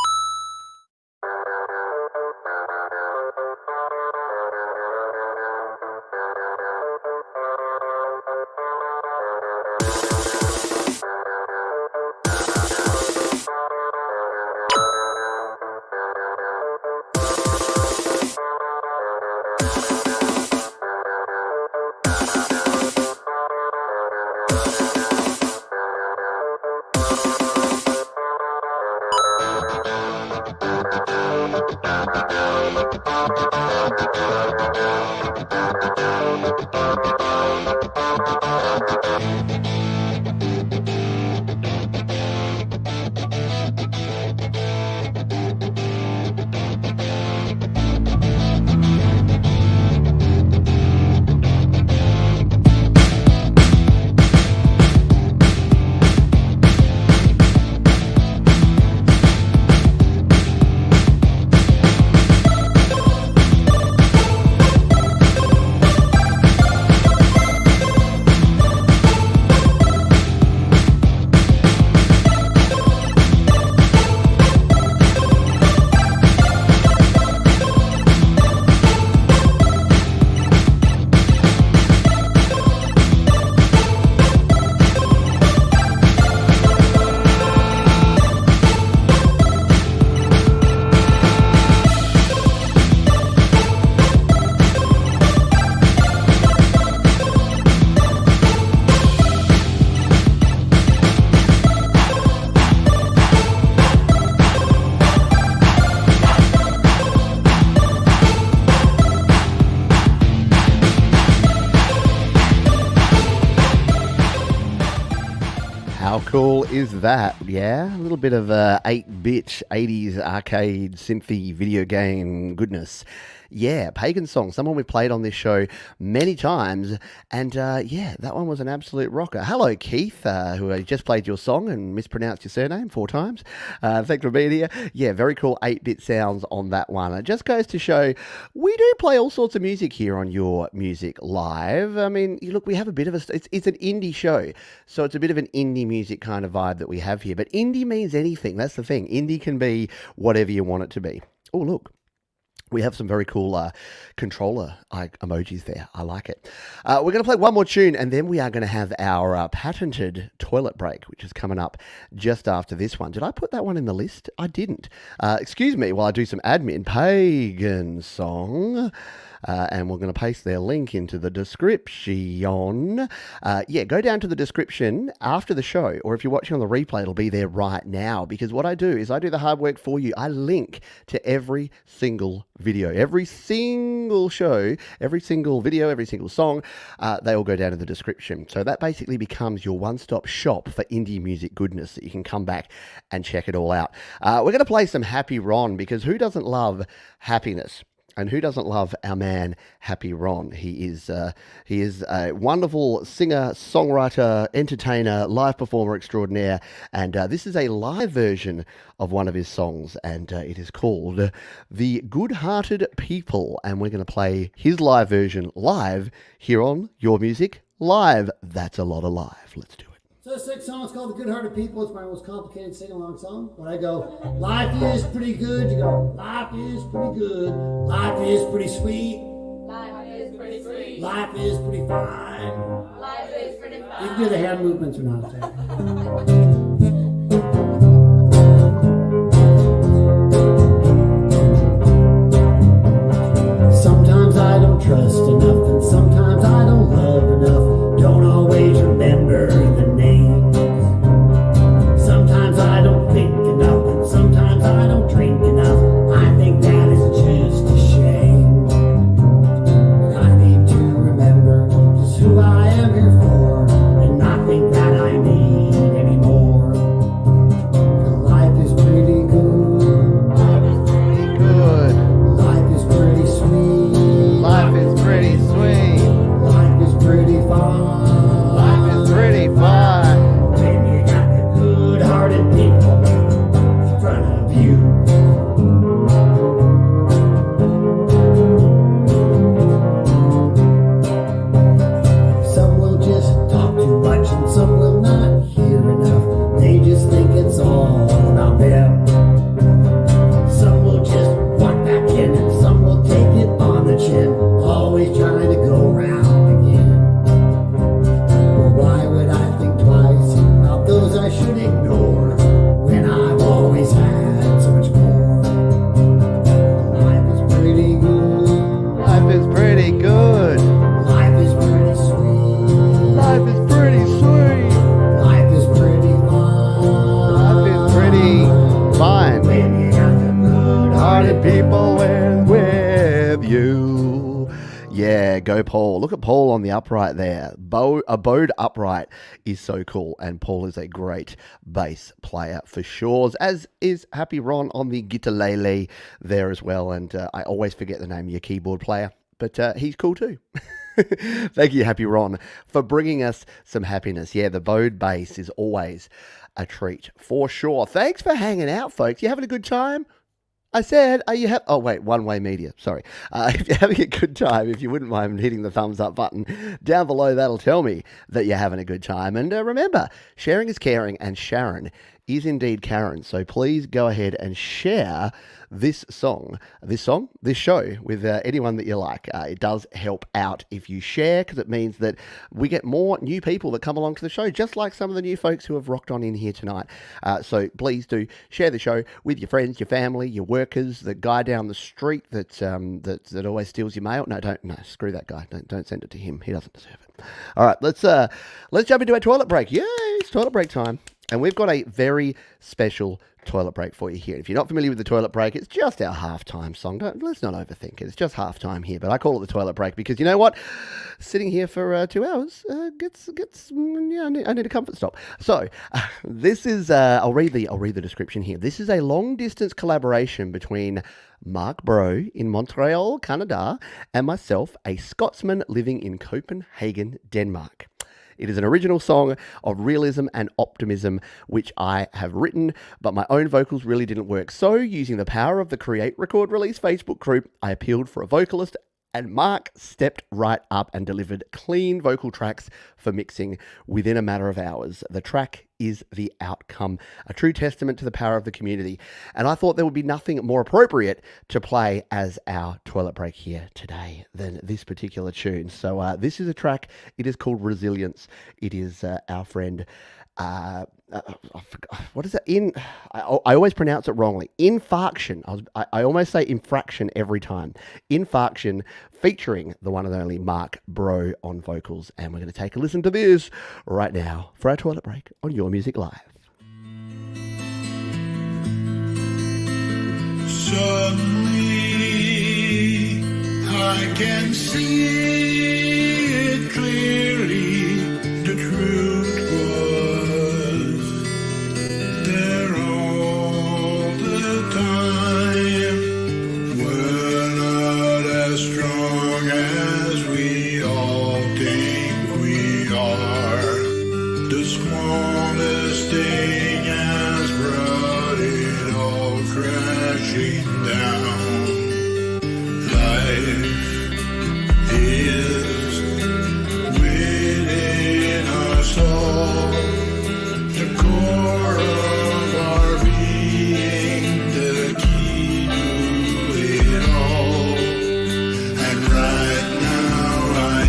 How cool is that? Yeah, a little bit of 8-bit 80s arcade synthy video game goodness. Yeah, Pagan Song, someone we've played on this show many times. And yeah, that one was an absolute rocker. Hello, Keith, who just played your song and mispronounced your surname 4 times. Thanks for being here. Yeah, very cool 8-bit sounds on that one. It just goes to show we do play all sorts of music here on Your Music Live. I mean, look, we have a bit of it's an indie show. So it's a bit of an indie music kind of vibe that we have here. But indie means anything. That's the thing. Indie can be whatever you want it to be. Oh, look. We have some very cool controller emojis there. I like it. We're going to play one more tune, and then we are going to have our patented toilet break, which is coming up just after this one. Did I put that one in the list? I didn't. Excuse me while I do some admin. Pagan Song. And we're going to paste their link into the description. Yeah, go down to the description after the show, or if you're watching on the replay, it'll be there right now, because what I do is I do the hard work for you. I link to every single video, every single show, every single video, every single song. They all go down in the description. So that basically becomes your one-stop shop for indie music goodness that you can come back and check it all out. We're going to play some Happy Ron, because who doesn't love happiness? And who doesn't love our man, Happy Ron? He is a wonderful singer, songwriter, entertainer, live performer extraordinaire. And this is a live version of one of his songs. And it is called The Good-Hearted People. And we're going to play his live version live here on Your Music Live. That's a lot of live. Let's do it. So this next song is called The Good-Hearted People. It's my most complicated sing-along song. When I go, life is pretty good, you go, life is pretty good. Life is pretty sweet. Life is pretty sweet. Life is pretty fine. Life is pretty fine. You can do the hand movements or not. Sometimes I don't trust enough, and sometimes I don't love enough. Don't always remember the names. Sometimes I don't think enough, and sometimes I don't drink enough. I think that is just a shame. I need to remember just who I am here for, and not think that I need any more. Life is pretty good. Life is pretty good. Life is pretty sweet. Life is pretty sweet. Life is pretty fun. Life is pretty fun. When you got the good-hearted people in front of you. Some will just talk too much and some will not hear enough. They just think it's all about them. Some will just walk back in and some will take it on the chin, always trying to go round again. Well, why would I think twice about those I should ignore when I've always had so much more? Life is pretty good. Life is pretty good. Life is pretty sweet. Life is pretty sweet. Life is pretty fun. Life is pretty fine. When you got the good-hearted People with you. Yeah, go Paul. Look at Paul on the upright there. Abode upright is so cool, and Paul is a great bass player for sure, as is Happy Ron on the guitar there as well. And I always forget the name of your keyboard player, but he's cool too. Thank you, Happy Ron, for bringing us some happiness. Yeah, the bowed bass is always a treat for sure. Thanks for hanging out, folks. You having a good time? I said, are you oh wait, One Way Media, sorry. If you're having a good time, if you wouldn't mind hitting the thumbs up button down below, that'll tell me that you're having a good time. And remember, sharing is caring, and Sharon is indeed Karen. So please go ahead and share this show with anyone that you like. It does help out if you share, because it means that we get more new people that come along to the show, just like some of the new folks who have rocked on in here tonight. So please do share the show with your friends, your family, your workers, the guy down the street that always steals your mail. No, screw that guy. Don't send it to him. He doesn't deserve it. All right, let's jump into our toilet break. Yay, it's toilet break time. And we've got a very special toilet break for you here. If you're not familiar with the toilet break, it's just our halftime song. Let's not overthink it. It's just halftime here, but I call it the toilet break because you know what? Sitting here for 2 hours I need a comfort stop. So this is I'll read the description here. This is a long distance collaboration between Mark Bro in Montreal, Canada, and myself, a Scotsman living in Copenhagen, Denmark. It is an original song of realism and optimism, which I have written, but my own vocals really didn't work. So, using the power of the Create, Record, Release Facebook group, I appealed for a vocalist, and Mark stepped right up and delivered clean vocal tracks for mixing within a matter of hours. The track is the outcome, a true testament to the power of the community. And I thought there would be nothing more appropriate to play as our toilet break here today than this particular tune. So this is a track. It is called Resilience. It is our friend... what is it? I always pronounce it wrongly. Infarction. I almost say infraction every time. Infarction, featuring the one and only Mark Bro on vocals. And we're going to take a listen to this right now for our toilet break on Your Music Live. Suddenly, I can see it clearly. The truth was there all the time. We're not as strong as we all think we are. The smallest thing has brought it all crashing down. Life is within us all, the core of our being, the key to it all. And right now I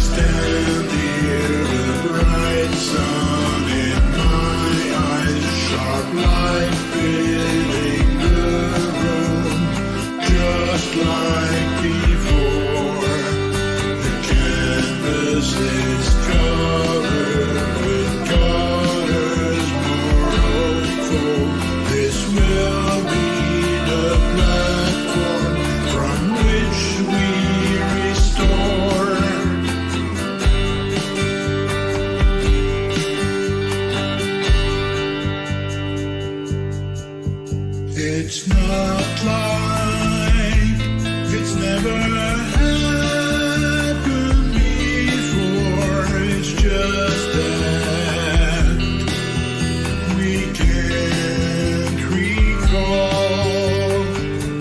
just that we can't recall.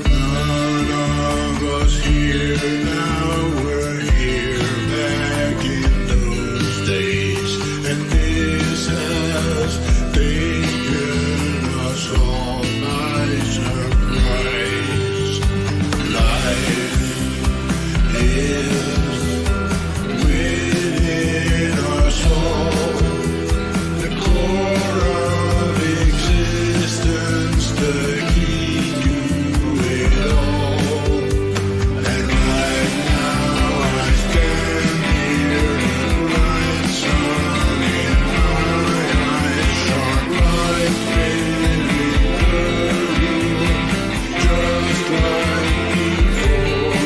None of us here now, we're here back in those days, and this has taken us all by surprise. Life is within us all, the core of existence, the key to it all. And right now I stand here, the bright sun in my eyes, sharp light filling the room, just like before.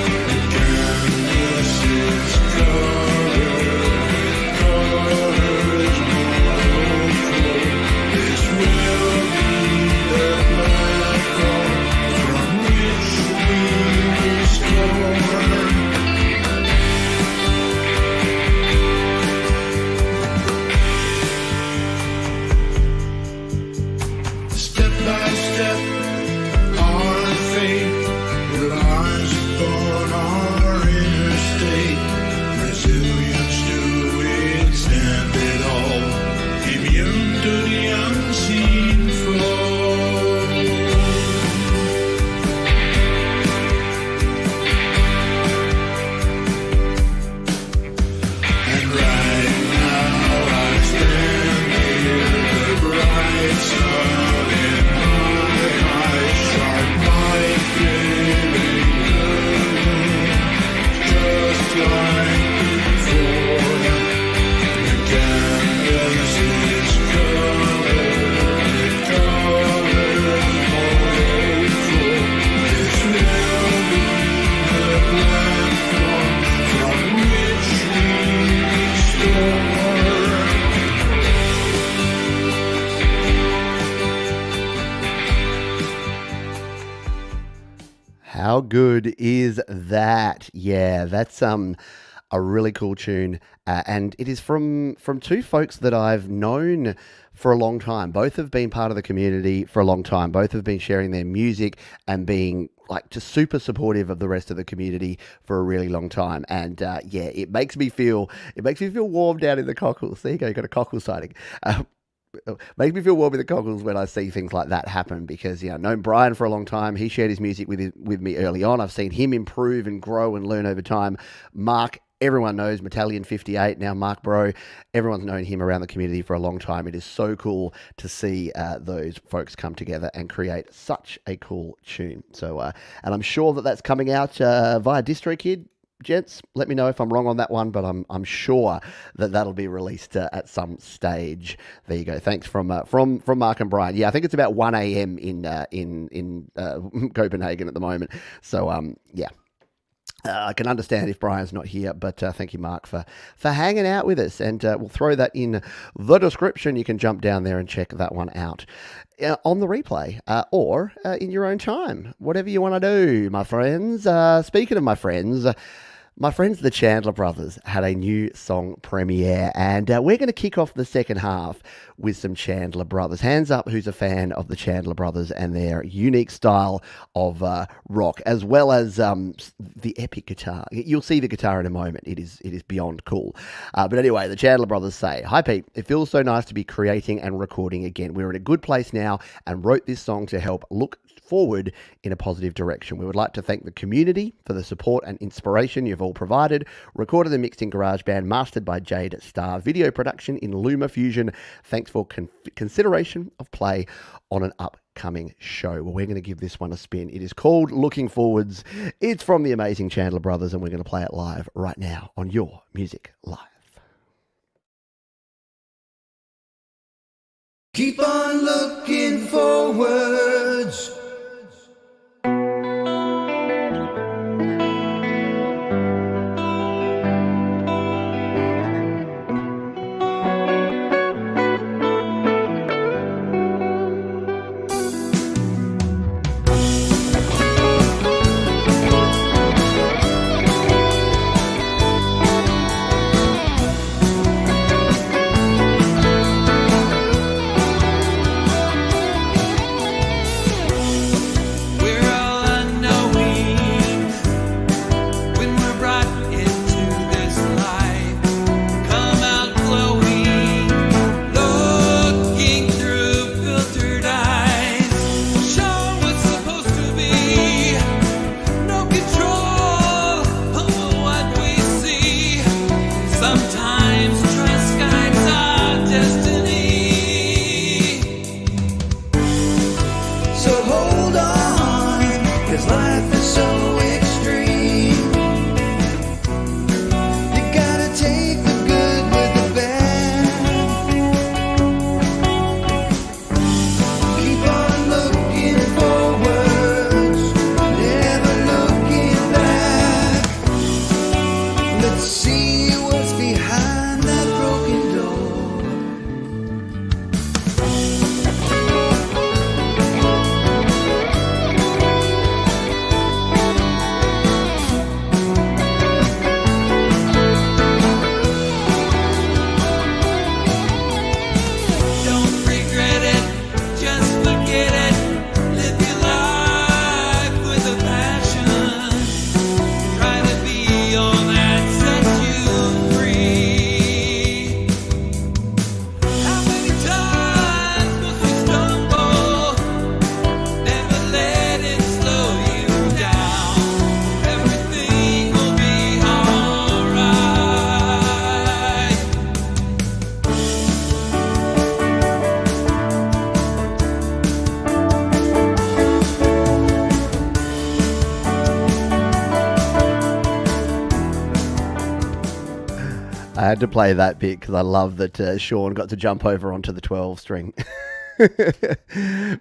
The canvas is covered with colors more hopeful. This will be the platform from which we restore. Step by step, our faith relies upon our inner state. Resilience to withstand it all, immune to the unseen flow. And right now I stand here, the bright sun in my eyes, sharp light filling the room, just like before. The canvas is covered with colors more hopeful. This will be the platform from which we restore. How good is that? Yeah, that's a really cool tune, and it is from two folks that I've known for a long time. Both have been part of the community for a long time. Both have been sharing their music and being like just super supportive of the rest of the community for a really long time. And yeah, it makes me feel warm down in the cockles. There you go, you got a cockle sighting. Makes me feel warm in the cockles when I see things like that happen, because I've known Brian for a long time. He shared his music with me early on. I've seen him improve and grow and learn over time. Mark, everyone knows Metallion 58, now Mark Bro. Everyone's known him around the community for a long time. It is so cool to see those folks come together and create such a cool tune. So, and I'm sure that that's coming out via DistroKid. Gents, let me know if I'm wrong on that one, but I'm sure that that'll be released at some stage. There you go. Thanks from Mark and Brian. Yeah, I think it's about 1 a.m. in Copenhagen at the moment. So yeah. I can understand if Brian's not here, but thank you, Mark, for hanging out with us. And we'll throw that in the description. You can jump down there and check that one out on the replay or in your own time, whatever you want to do, my friends. Speaking of my friends, the Chandler Brothers had a new song premiere, and we're going to kick off the second half with some Chandler Brothers. Hands up who's a fan of the Chandler Brothers and their unique style of rock, as well as the epic guitar. You'll see the guitar in a moment. It is beyond cool. But anyway, the Chandler Brothers say, "Hi Pete, it feels so nice to be creating and recording again. We're in a good place now and wrote this song to help look forward in a positive direction. We would like to thank the community for the support and inspiration you've all provided. Recorded and mixed in GarageBand, mastered by Jade Star. Video production in LumaFusion. Thanks for consideration of play on an upcoming show." Well, we're going to give this one a spin. It is called Looking Forwards. It's from the amazing Chandler Brothers, and we're going to play it live right now on Your Music Live. Keep on looking forwards. had to play that bit because I love that Sean got to jump over onto the 12 string.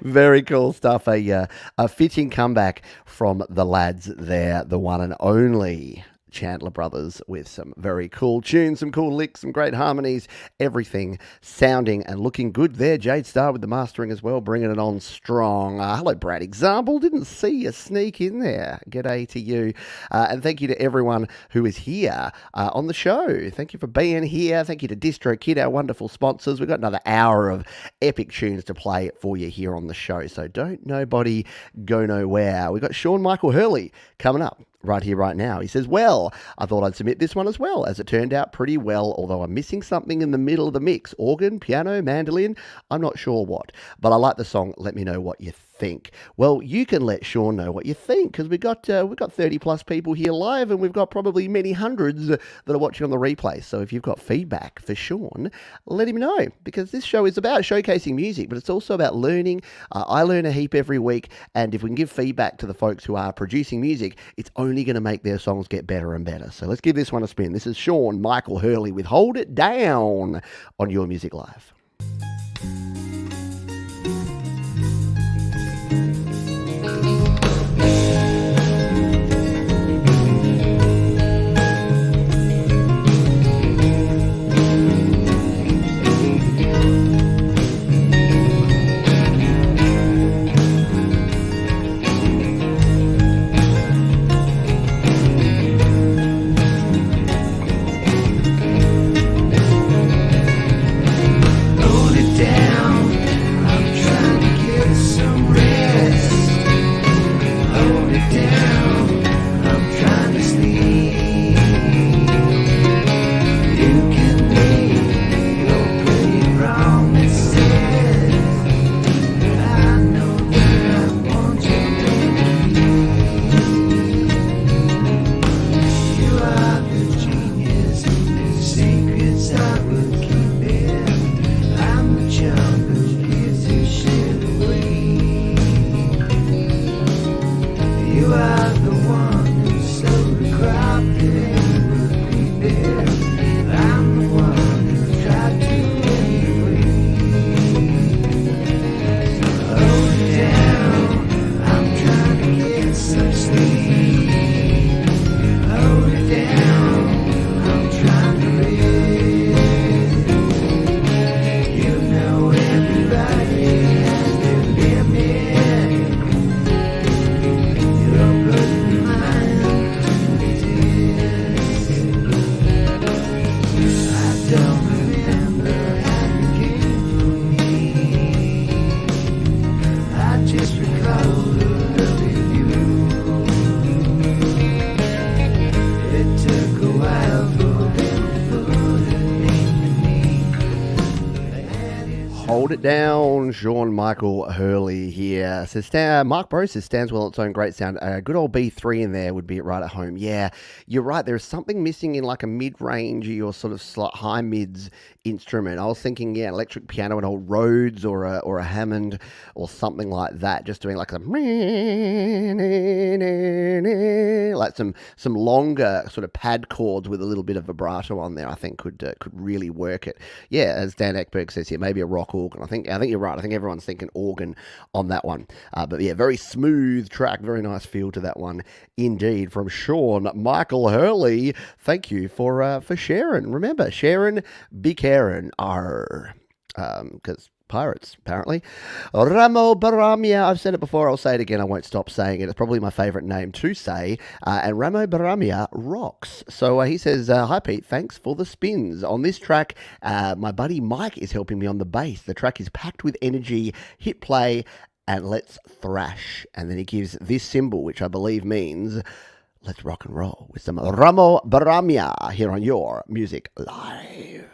Very cool stuff. A fitting comeback from the lads there, the one and only Chandler Brothers, with some very cool tunes, some cool licks, some great harmonies, everything sounding and looking good there. Jade Star with the mastering as well, bringing it on strong. Hello, Brad Example. Didn't see you sneak in there. G'day to you. And thank you to everyone who is here on the show. Thank you for being here. Thank you to DistroKid, our wonderful sponsors. We've got another hour of epic tunes to play for you here on the show, so don't nobody go nowhere. We've got Sean Michael Hurley coming up right here, right now. He says, well, I thought I'd submit this one as well, as it turned out pretty well, although I'm missing something in the middle of the mix. Organ, piano, mandolin, I'm not sure what. But I like the song. Let me know what you think. Well, you can let Sean know what you think, because we've got 30 plus people here live, and we've got probably many hundreds that are watching on the replay. So if you've got feedback for Sean, let him know, because this show is about showcasing music, but it's also about learning. I learn a heap every week, and if we can give feedback to the folks who are producing music, it's only going to make their songs get better and better. So let's give this one a spin. This is Sean Michael Hurley with Hold It Down on Your Music Live. Hold It Down, Sean Michael Hurley here. Says Mark Bro says stands well on its own, great sound. A good old B3 in there would be right at home. Yeah, you're right. There's something missing in like a mid-rangey or sort of high mids instrument. I was thinking, yeah, electric piano, an old Rhodes or a Hammond or something like that. Just doing like some longer sort of pad chords with a little bit of vibrato on there. I think could really work it. Yeah, as Dan Ekberg says here, maybe a rock organ. I think you're right. I think everyone's thinking organ on that one. But yeah, very smooth track, very nice feel to that one indeed. From Sean Michael Hurley, thank you for sharing. Remember, sharing, be caring, because pirates, apparently. Ramo Baramia, I've said it before, I'll say it again, I won't stop saying it. It's probably my favourite name to say. And Ramo Baramia rocks. So he says, hi Pete, thanks for the spins. On this track, my buddy Mike is helping me on the bass. The track is packed with energy. Hit play and let's thrash. And then he gives this symbol, which I believe means let's rock and roll with some Ramo Baramia here on Your Music Live.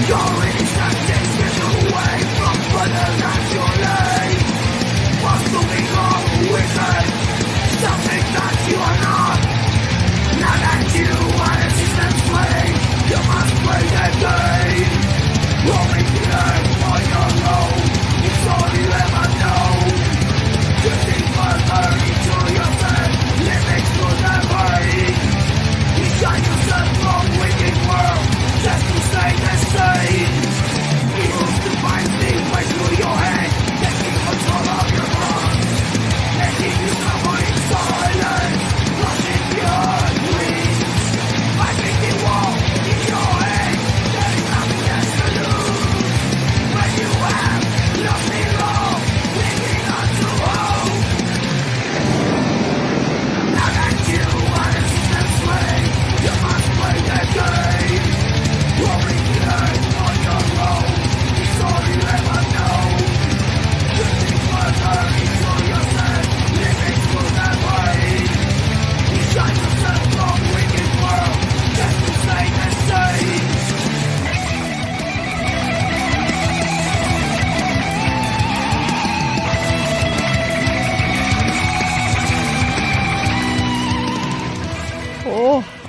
Your instructions get away.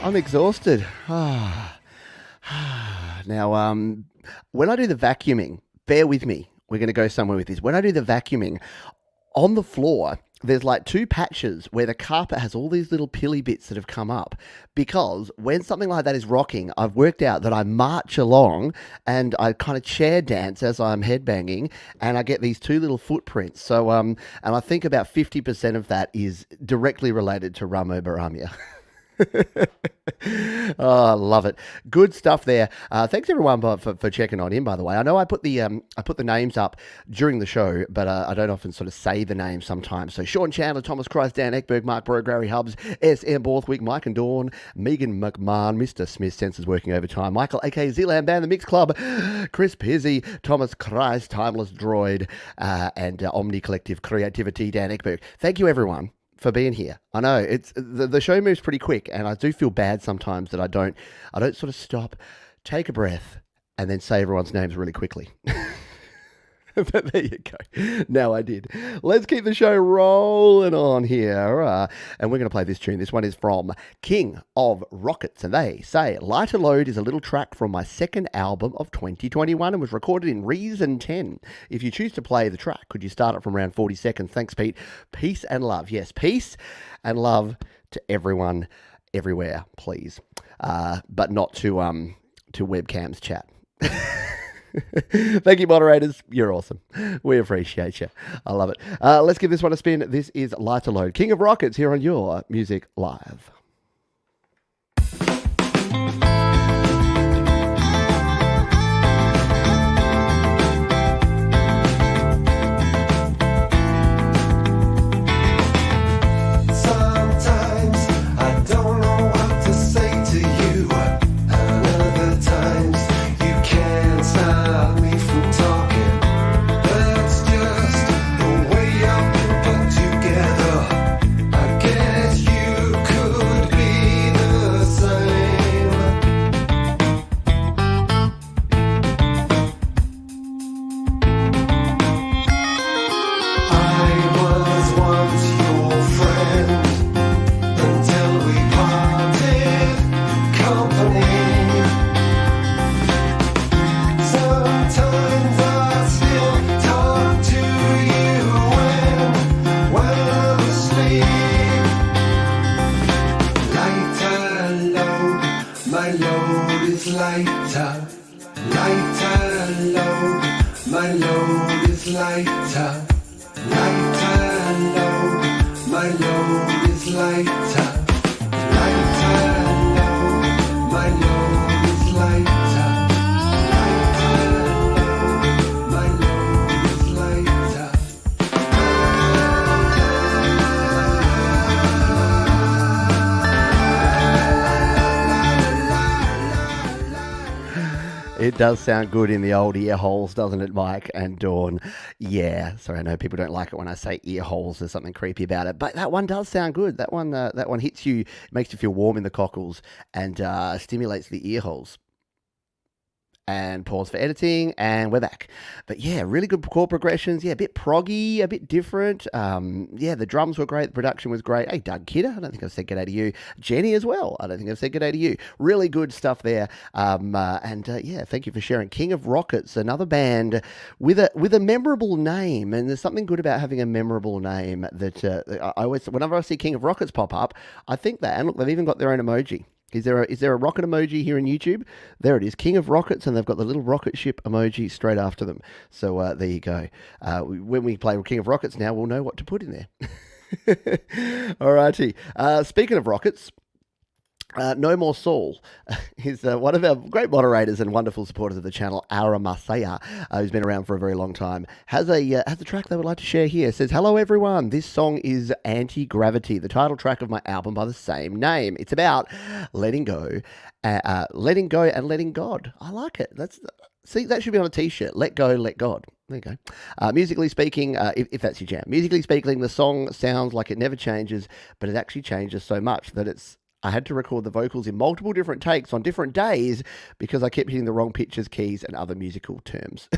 I'm exhausted. Now, when I do the vacuuming, bear with me. We're going to go somewhere with this. When I do the vacuuming, on the floor, there's like two patches where the carpet has all these little pilly bits that have come up, because when something like that is rocking, I've worked out that I march along and I kind of chair dance as I'm headbanging, and I get these two little footprints. So, and I think about 50% of that is directly related to Ramo Baramia. Oh, I love it. Good stuff there. Thanks everyone for checking on in, by the way. I know I put the names up during the show, but I don't often sort of say the names sometimes. So Sean Chandler, Thomas Christ, Dan Eckberg, Mark Bro, Gary Hubbs, S.M. Borthwick, Mike and Dawn, Megan McMahon, Mr. Smith, Senses Working Overtime, Michael, a.k.a. Zealand Band, The Mix Club, Chris Pizzi, Thomas Christ, Timeless Droid, and Omni Collective Creativity, Dan Eckberg. Thank you, everyone, for being here. I know it's the show moves pretty quick, and I do feel bad sometimes that I don't sort of stop, take a breath, and then say everyone's names really quickly. But there you go. Now I did. Let's keep the show rolling on here. And we're going to play this tune. This one is from King of Rockets. And they say, Lighter Load is a little track from my second album of 2021 and was recorded in Reason 10. If you choose to play the track, could you start it from around 40 seconds? Thanks, Pete. Peace and love. Yes, peace and love to everyone, everywhere, please. But not to webcams chat. Thank you, moderators. You're awesome. We appreciate you. I love it. Let's give this one a spin. This is Lighter Load, King of Rockets, here on Your Music Live. Sometimes I don't know what to say to you, and other times you can't stop me from talking. That's just the way I've been put together. I guess you could be the same. I was once your friend until we parted company. Sometimes I still talk to you when I'm asleep. Lighter load, my load is lighter. Lighter load, my load is lighter. Lighter load, my load is lighter. Lighter load, my load is lighter. Lighter load, my load is lighter. It does sound good in the old ear holes, doesn't it, Mike and Dawn? Yeah. Sorry, I know people don't like it when I say ear holes. There's something creepy about it, but that one does sound good. That one hits you, makes you feel warm in the cockles, and stimulates the ear holes. And pause for editing, and we're back. But yeah, really good chord progressions. Yeah, a bit proggy, a bit different. Yeah, the drums were great. The production was great. Hey, Doug Kidder, I don't think I've said g'day to you. Jenny as well, I don't think I've said g'day to you. Really good stuff there. Yeah, thank you for sharing. King of Rockets, another band with a memorable name. And there's something good about having a memorable name that I always, whenever I see King of Rockets pop up, I think that. And look, they've even got their own emoji. Is there a rocket emoji here in YouTube? There it is, King of Rockets, and they've got the little rocket ship emoji straight after them. So there you go. When we play King of Rockets now, we'll know what to put in there. Alrighty. Speaking of rockets, No More Saul is one of our great moderators and wonderful supporters of the channel, Ara Masaya, who's been around for a very long time, has a track they would like to share here. It says, hello everyone, this song is Anti-Gravity, the title track of my album by the same name. It's about letting go and letting God. I like it. See, that should be on a t-shirt. Let go, let God. There you go. Musically speaking, if that's your jam. Musically speaking, the song sounds like it never changes, but it actually changes so much that I had to record the vocals in multiple different takes on different days because I kept hitting the wrong pitches, keys, and other musical terms.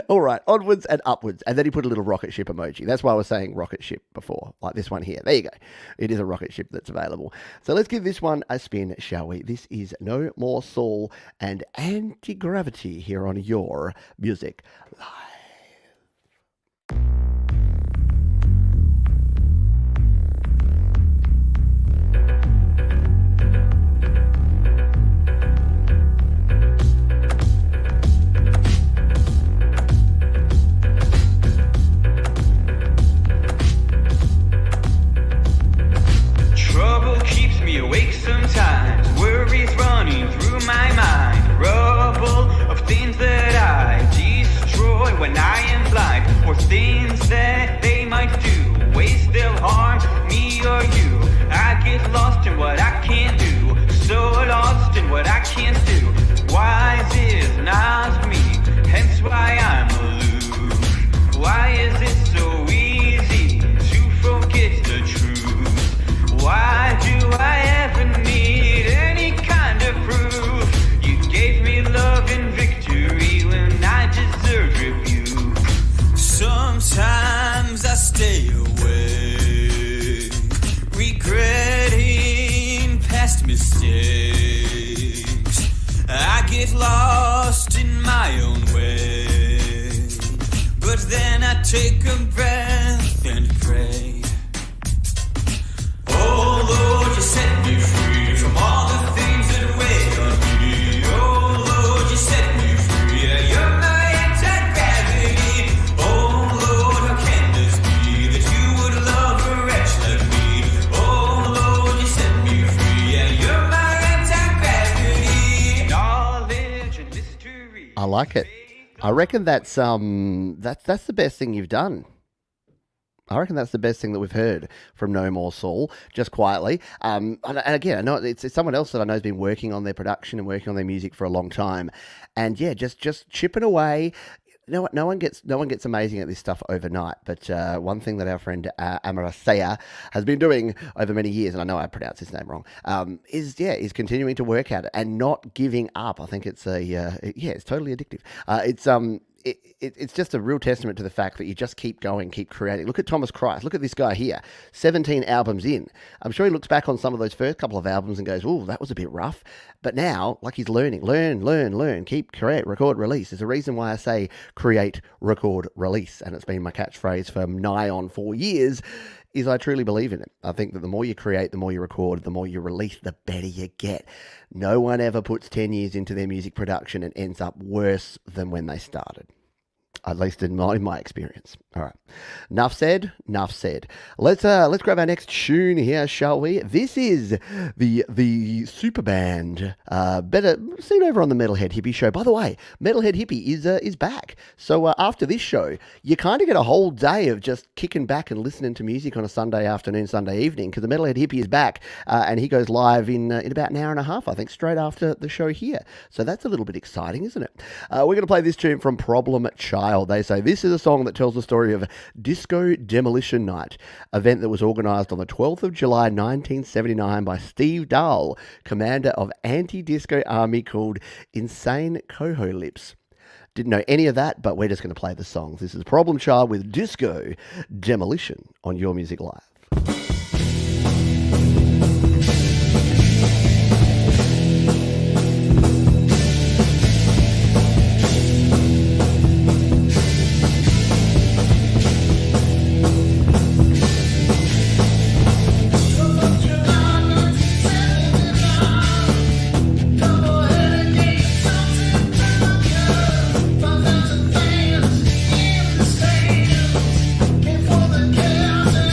All right, onwards and upwards. And then he put a little rocket ship emoji. That's why I was saying rocket ship before, like this one here. There you go. It is a rocket ship that's available. So let's give this one a spin, shall we? This is No More Soul and Anti-Gravity here on Your Music Live. Trouble keeps me awake sometimes. Worries running through my mind. Rubble of things that I destroy when I am blind. Or things that they might do. Ways they'll harm me or you. I get lost in what I can't do. So lost in what I can't do. Wise is not me. Hence why I'm aloof. Why is it so easy to forget the truth? Why do I ever need any kind of proof? You gave me love and victory when I deserved rebuke. Sometimes I stay awake, regretting past mistakes. I get lost in my own way, but then I take a breath and pray. Oh Lord, you set me free from all the things that weigh on me. Oh Lord, you set me free. Yeah, you're my anti-gravity. Oh Lord, how can this be that you would love a wretch like me? Oh Lord, you set me free. Yeah, you're my anti-gravity. Knowledge and mystery. I like it. I reckon that's the best thing you've done. I reckon that's the best thing that we've heard from No More Soul, just quietly. And again, I know it's someone else that I know has been working on their production and working on their music for a long time. And yeah, just chipping away. No one gets amazing at this stuff overnight. But one thing that our friend Amarasaya has been doing over many years, and I know I pronounced his name wrong, is continuing to work at it and not giving up. I think it's it's totally addictive. It's just a real testament to the fact that you just keep going, keep creating. Look at Thomas Christ. Look at this guy here. 17 albums in. I'm sure he looks back on some of those first couple of albums and goes, "Oh, that was a bit rough." But now, like he's learning, learn, keep, create, record, release. There's a reason why I say create, record, release. And it's been my catchphrase for nigh on 4 years, is I truly believe in it. I think that the more you create, the more you record, the more you release, the better you get. No one ever puts 10 years into their music production and ends up worse than when they started. At least in my experience. All right. Enough said. Let's grab our next tune here, shall we? This is the super band, better seen over on the Metalhead Hippie show. By the way, Metalhead Hippie is back. So after this show, you kind of get a whole day of just kicking back and listening to music on a Sunday afternoon, Sunday evening, because the Metalhead Hippie is back, and he goes live in about an hour and a half, I think, straight after the show here. So that's a little bit exciting, isn't it? We're going to play this tune from Problem Child. They say this is a song that tells the story of Disco Demolition Night, event that was organised on the 12th of July 1979 by Steve Dahl, commander of anti-disco army called Insane Coho Lips. Didn't know any of that, but we're just going to play the songs. This is Problem Child with Disco Demolition on Your Music Live. For the chaos and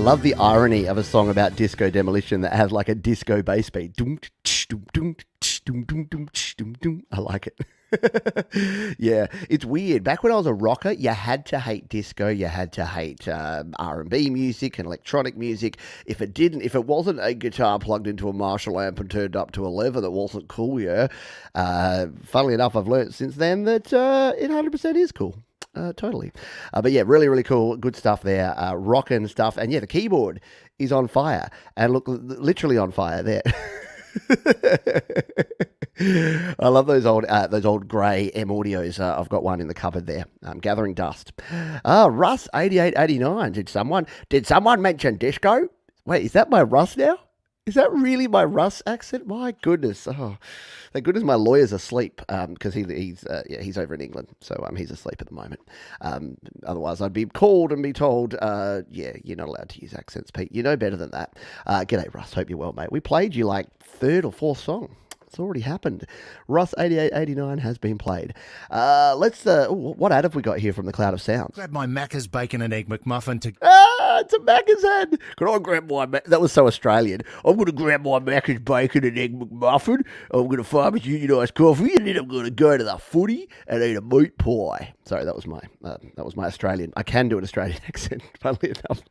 love the irony of a song about disco demolition that has like a disco bass beat. I like it. Yeah, it's weird. Back when I was a rocker, you had to hate disco, you had to hate R&B music and electronic music. If it wasn't a guitar plugged into a Marshall amp and turned up to 11, that wasn't cool. Yeah. Funnily enough, I've learned since then that it 100% is cool. Totally. But yeah, really, really cool. Good stuff there. Rockin' stuff. And yeah, the keyboard is on fire. And look, literally on fire there. I love those old grey M audios. I've got one in the cupboard there. Gathering dust. Russ 8889. Did someone mention disco? Wait, is that my Russ now? Is that really my Russ accent? My goodness. Oh, thank goodness my lawyer's asleep because he's over in England. So he's asleep at the moment. Otherwise, I'd be called and be told, you're not allowed to use accents, Pete. You know better than that. G'day, Russ. Hope you're well, mate. We played you like third or fourth song. It's already happened. Russ 8889 has been played. What ad have we got here from the Cloud of Sounds? Grab my Macca's Bacon and Egg McMuffin to... It's a Macca's ad. Can I grab my... That was so Australian. I'm going to grab my Macca's Bacon and Egg McMuffin. I'm going to farm a unionised coffee, and then I'm going to go to the footy and eat a meat pie. Sorry, that was my Australian. I can do an Australian accent, funnily enough.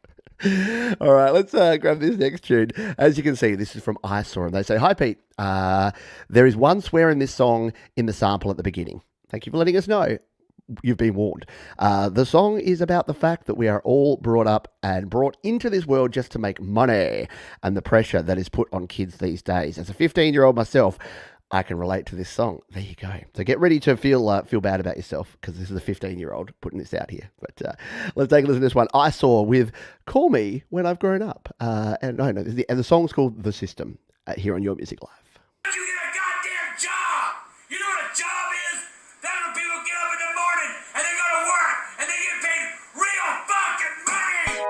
All right, let's grab this next tune. As you can see, this is from Eyesore, and they say, "Hi, Pete. There is one swear in this song in the sample at the beginning. Thank you for letting us know. You've been warned. The song is about the fact that we are all brought up and brought into this world just to make money and the pressure that is put on kids these days. As a 15-year-old myself, I can relate to this song. There you go. So get ready to feel bad about yourself because this is a 15-year-old putting this out here. But let's take a listen to this one. Eyesore with Call Me When I've Grown Up. And the song's called The System here on Your Music Live. You get a goddamn job! You know what a job is? That's when people get up in the morning and they go to work and they get paid real fucking money!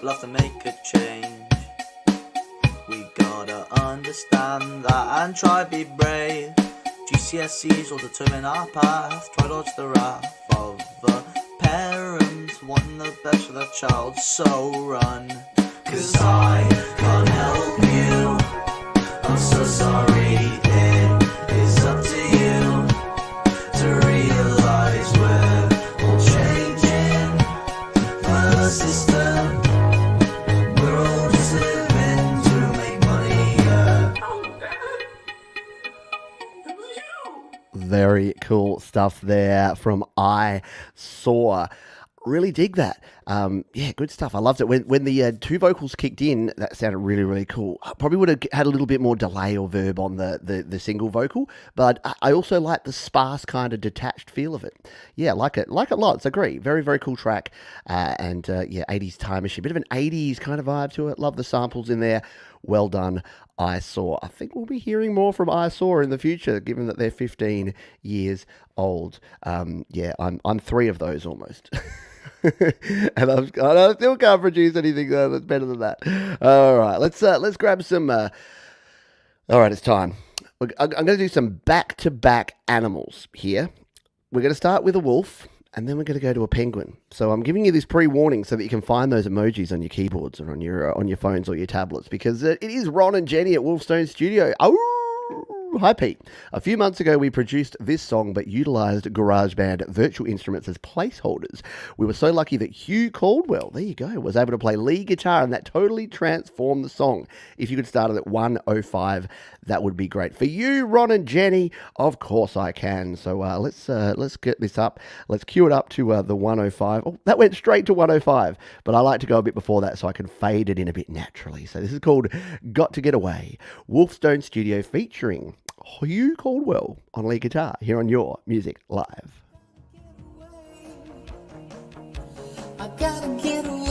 Love to make a change. We gotta understand that and try be brave. GCSEs will determine our path. Try dodge the wrath of the parents wanting the best for their child, so run. 'Cause I can't help you. I'm so sorry, it is up to you to realize we're all changing for the system. Very cool stuff there from Eyesore. Really dig that. Yeah, good stuff. I loved it. When the two vocals kicked in, that sounded really, really cool. I probably would have had a little bit more delay or verb on the single vocal, but I also like the sparse kind of detached feel of it. Yeah, like it lots. Agree. Very, very cool track. And 80s time machine. Bit of an 80s kind of vibe to it. Love the samples in there. Well done, Eyesore. I think we'll be hearing more from Eyesore in the future, given that they're 15 years old. I'm 3 of those almost. And I still can't produce anything that's better than that. All right, let's grab some. All right, it's time. I'm going to do some back-to-back animals here. We're going to start with a wolf, and then we're going to go to a penguin. So I'm giving you this pre-warning so that you can find those emojis on your keyboards or on your phones or your tablets, because it is Ron and Jenny at Wolfstone Studio. Oh! Hi Pete. A few months ago we produced this song but utilised GarageBand virtual instruments as placeholders. We were so lucky that Hugh Caldwell, there you go, was able to play lead guitar and that totally transformed the song. If you could start it at 1:05, that would be great. For you, Ron and Jenny, of course I can. So let's get this up. Let's cue it up to the 1:05. Oh, that went straight to 1:05, but I like to go a bit before that so I can fade it in a bit naturally. So this is called Got to Get Away. Wolfstone Studio featuring Hugh Caldwell on lead guitar here on Your Music Live. I gotta get away.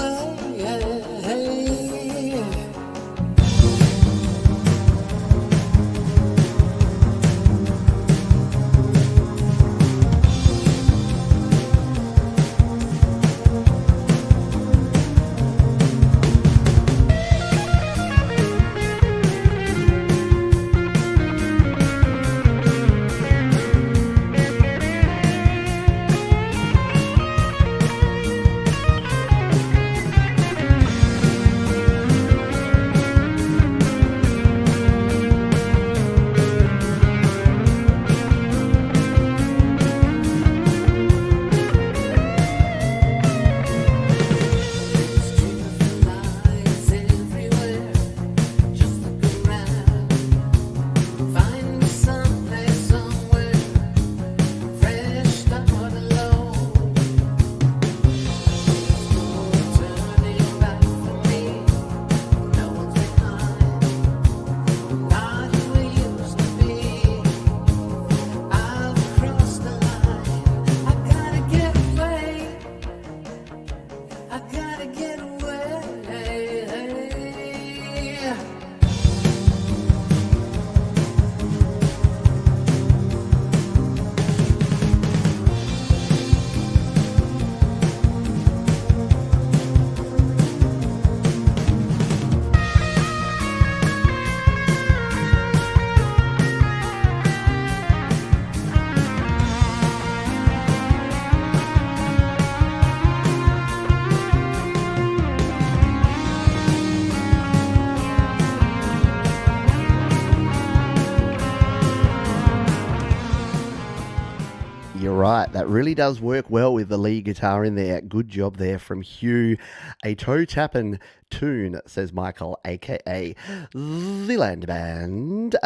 Right, that really does work well with the lead guitar in there. Good job there from Hugh. A toe-tapping tune, says Michael, aka The Land Band.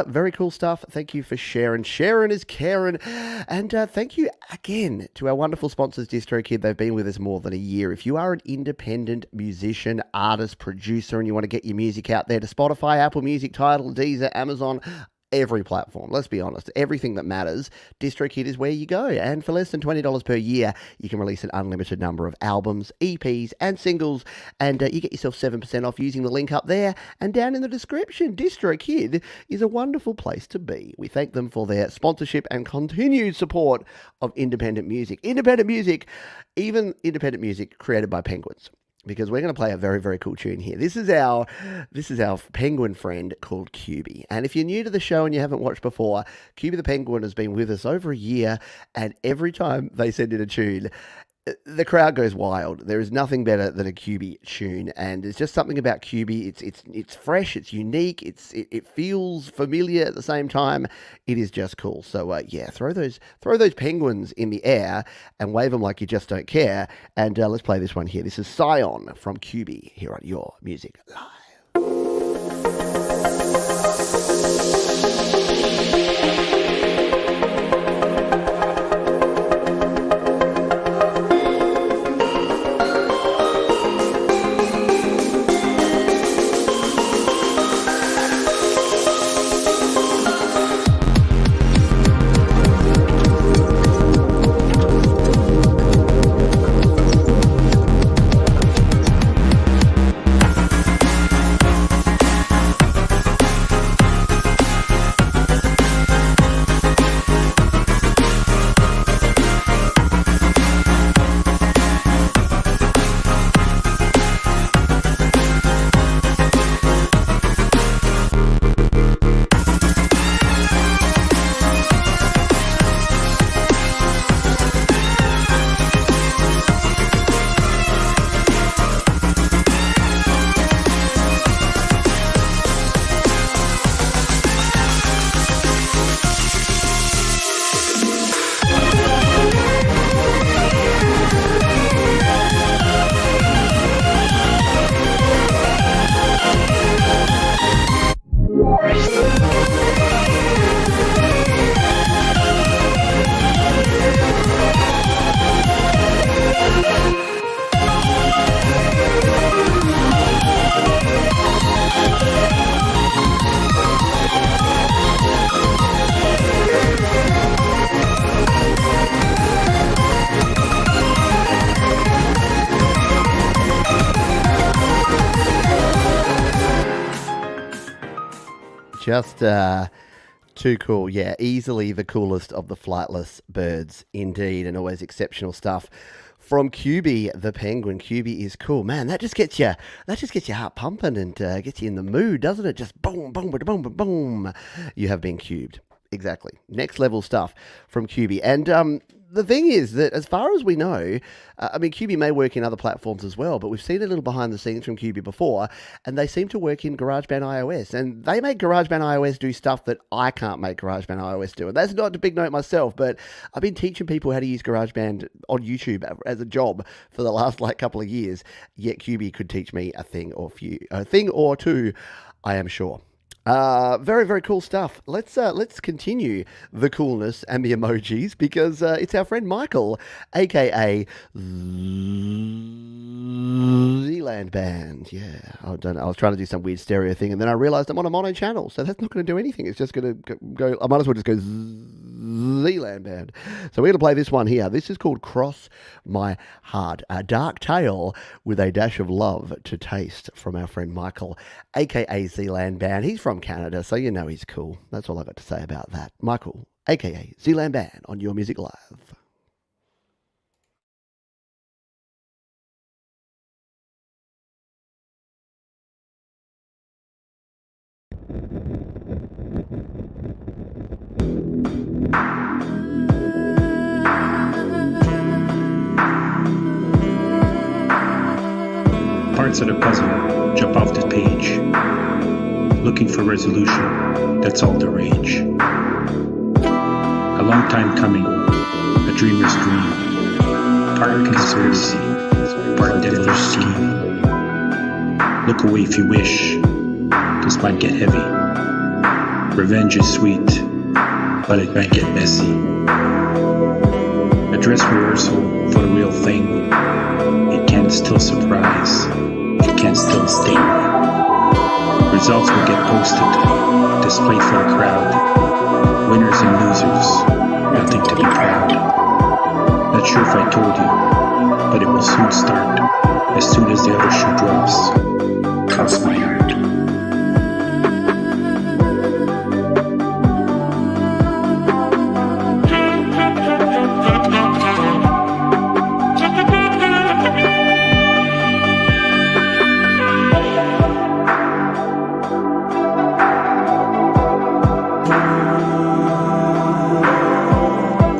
Very cool stuff. Thank you for sharing. Sharon is Karen. And thank you again to our wonderful sponsors, DistroKid. They've been with us more than a year. If you are an independent musician, artist, producer, and you want to get your music out there to Spotify, Apple Music, Tidal, Deezer, Amazon, every platform, let's be honest, everything that matters, DistroKid is where you go. And for less than $20 per year, you can release an unlimited number of albums, EPs, and singles, and you get yourself 7% off using the link up there and down in the description. DistroKid is a wonderful place to be. We thank them for their sponsorship and continued support of independent music. Independent music, even independent music created by penguins. Because we're going to play a very, very cool tune here. This is our penguin friend called QB. And if you're new to the show and you haven't watched before, QB the Penguin has been with us over a year, and every time they send in a tune, the crowd goes wild. There is nothing better than a QB tune, and there's just something about QB. It's fresh, it's unique, it feels familiar at the same time. It is just cool. So yeah, throw those penguins in the air and wave them like you just don't care. And let's play this one here. This is Scion from QB here on Your Music Live. I Just too cool. Yeah, easily the coolest of the flightless birds, indeed, and always exceptional stuff. From QB, the penguin. QB is cool. Man, that just gets your heart pumping and gets you in the mood, doesn't it? Just boom, boom, boom, boom, boom, boom. You have been cubed. Exactly. Next level stuff from QB. And the thing is that as far as we know, I mean, QB may work in other platforms as well, but we've seen a little behind the scenes from QB before, and they seem to work in GarageBand iOS. And they make GarageBand iOS do stuff that I can't make GarageBand iOS do. And that's not a big note myself, but I've been teaching people how to use GarageBand on YouTube as a job for the last couple of years. Yet QB could teach me a thing or two, I am sure. Very, very cool stuff. Let's continue the coolness and the emojis because it's our friend Michael, aka Zealand Band. Yeah, I don't know. I was trying to do some weird stereo thing, and then I realized I'm on a mono channel, so that's not going to do anything. It's just going to go. I might as well just go Zealand Band. So we're going to play this one here. This is called Cross My Heart, a dark tale with a dash of love to taste from our friend Michael, aka Zealand Band. He's from Canada, so you know he's cool. That's all I got to say about that. Michael, aka Zealand Band, on Your Music Live. Parts of the puzzle jump off the page. Looking for resolution, that's all the rage. A long time coming, a dreamer's dream. Part conspiracy, part devilish scheme. Look away if you wish, this might get heavy. Revenge is sweet, but it might get messy. A dress rehearsal for the real thing. It can still surprise, it can still sting. Results will get posted, displayed for a crowd. Winners and losers, nothing to be proud. Not sure if I told you, but it will soon start. As soon as the other shoe drops, cross my heart.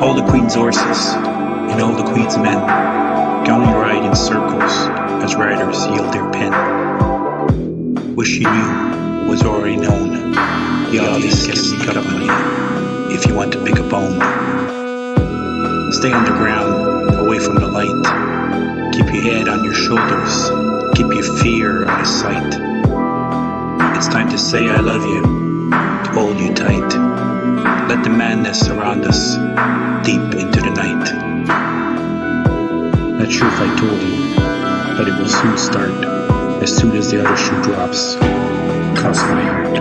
All the Queen's horses and all the Queen's men gallantly ride in circles as riders yield their pen. What she knew was already known. You always get cut up on you if you want to pick a bone. Stay on the ground, away from the light. Keep your head on your shoulders. Keep your fear out of sight. It's time to say I love you, to hold you tight. Let the madness surround us deep into the night. Not sure if I told you, but it will soon start. As soon as the other shoe drops, cross my heart.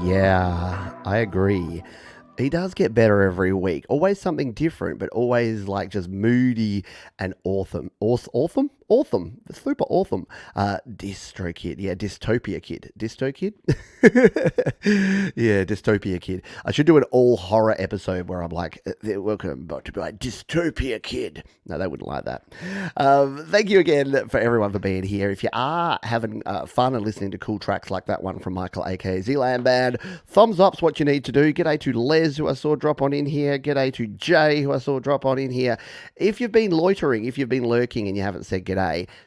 Yeah, I agree. He does get better every week. Always something different, but always just moody and awesome. Awesome? Super awesome. Distro Kid. Yeah, Dystopia Kid. Disto Kid? Yeah, Dystopia Kid. I should do an all horror episode where I'm like, welcome to be like Dystopia Kid. No, they wouldn't like that. Thank you again for everyone for being here. If you are having fun and listening to cool tracks like that one from Michael, aka Zealand Band, thumbs up's what you need to do. G'day to Les, who I saw drop on in here. G'day to Jay, who I saw drop on in here. If you've been loitering, if you've been lurking and you haven't said g'day,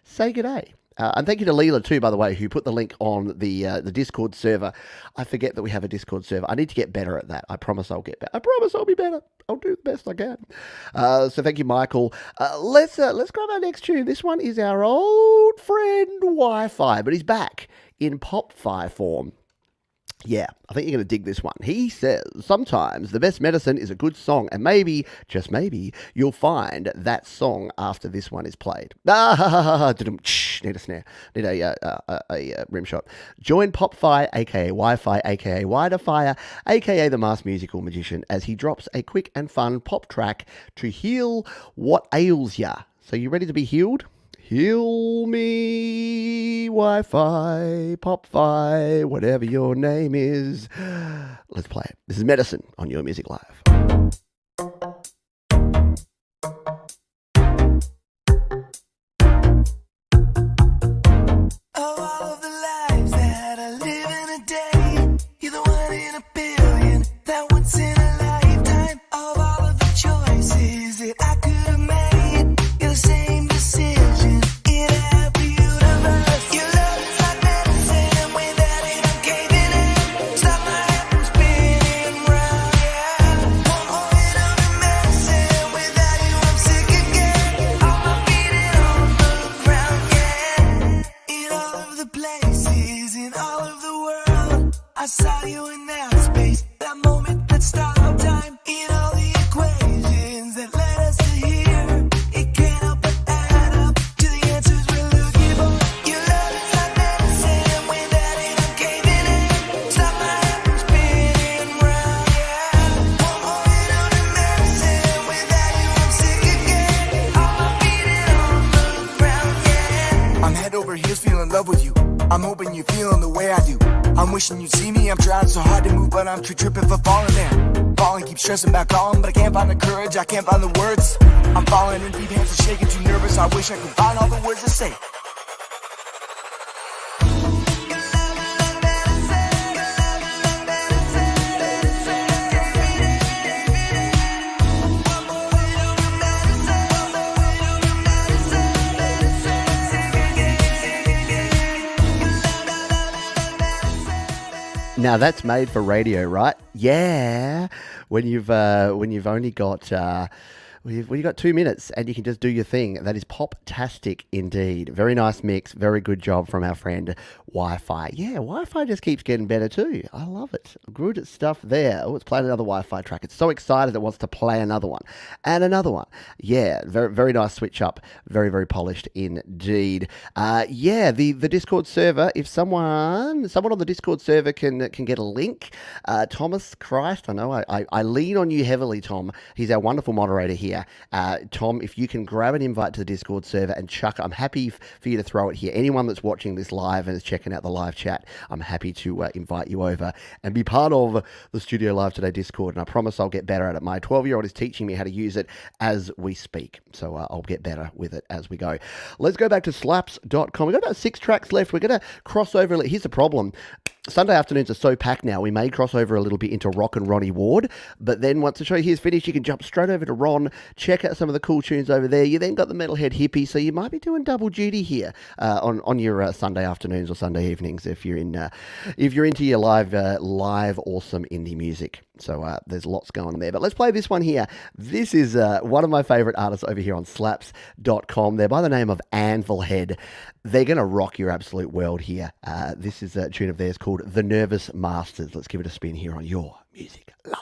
say g'day. And thank you to Leela too, by the way, who put the link on the Discord server. I forget that we have a Discord server. I need to get better at that. I promise I'll get better. I promise I'll be better. I'll do the best I can. So thank you, Michael. Let's grab our next tune. This one is our old friend Wi-Fi, but he's back in Pop-Fi form. Yeah, I think you're going to dig this one. He says, sometimes the best medicine is a good song, and maybe, just maybe, you'll find that song after this one is played. Need a snare. Need a rim shot. Join Popfi, aka Wi-Fi, aka Widerfire, aka the Masked Musical Magician, as he drops a quick and fun pop track to heal what ails ya. So you ready to be healed? Heal me, Wi-Fi, Popfi, whatever your name is. Let's play it. This is Medicine on Your Music Live. Of all of the lives that I live in a day, you're the one in a billion, that once in a lifetime. Of all of the choices that I could have made, you're the same decision in every universe. Your love is like medicine, without it I'm caving in. Stop my head from spinning round, yeah. One more hit of the medicine, without you I'm sick again. All my feet on the ground, yeah. In all of the places, in all of the world, I saw you in that space, that moment that stopped time. In all the equations that led us to here, it can't help but add up to the answers we're looking for. Your love is like medicine, without it I'm caving in. Stop my head from spinning round, yeah. One more hit of the medicine, without you I'm sick again. All my feet on the ground, yeah. I'm head over heels, feeling in love with you. I'm hoping you're feeling the way I do. I'm wishing you'd see me. I'm trying so hard to move, but I'm too tripping for falling there. Falling, keep stressing back on, but I can't find the courage, I can't find the words. I'm falling in deep, hands are shaking, too nervous. I wish I could find all the words to say. Now that's made for radio, right? Yeah. When you've only got you've got 2 minutes and you can just do your thing. That is pop-tastic indeed. Very nice mix. Very good job from our friend Wi-Fi. Yeah, Wi-Fi just keeps getting better too. I love it. Good stuff there. Oh, it's playing another Wi-Fi track. It's so excited it wants to play another one and another one. Yeah, very very nice switch up. Very very polished indeed. Yeah, the Discord server. If someone on the Discord server can get a link, Thomas Christ, I know I lean on you heavily, Tom. He's our wonderful moderator here. Tom, if you can grab an invite to the Discord server and chuck, I'm happy for you to throw it here. Anyone that's watching this live and is checking out the live chat, I'm happy to invite you over and be part of the Studio Live Today Discord. And I promise I'll get better at it. My 12-year-old is teaching me how to use it as we speak. So I'll get better with it as we go. Let's go back to slaps.com. We've got about 6 tracks left. We're going to cross over. Here's the problem. Sunday afternoons are so packed now, we may cross over a little bit into Rock and Ronnie Ward, but then once the show here's finished, you can jump straight over to Ron, check out some of the cool tunes over there. You then got the Metalhead Hippie, so you might be doing double duty here on your Sunday afternoons or Sunday evenings if you're into your live awesome indie music. So there's lots going on there. But let's play this one here. This is one of my favorite artists over here on slaps.com. They're by the name of Anvil Head. They're going to rock your absolute world here. This is a tune of theirs called The Nervous Masters. Let's give it a spin here on Your Music Live.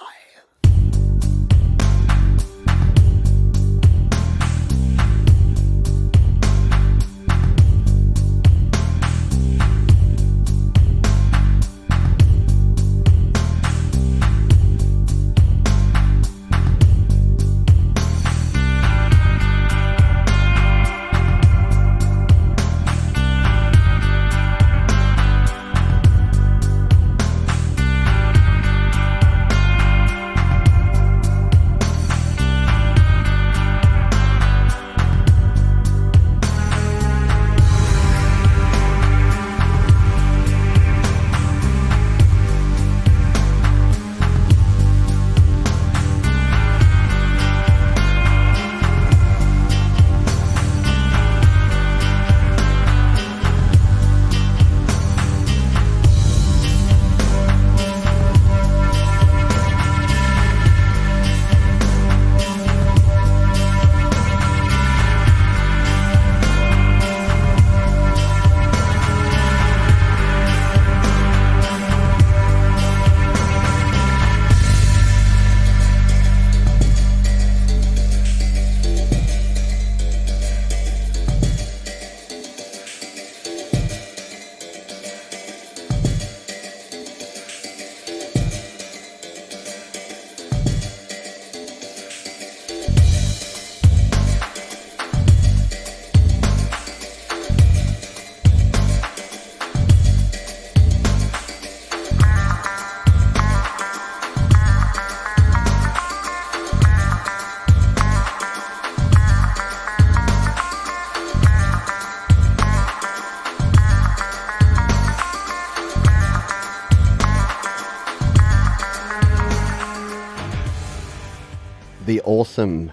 the awesome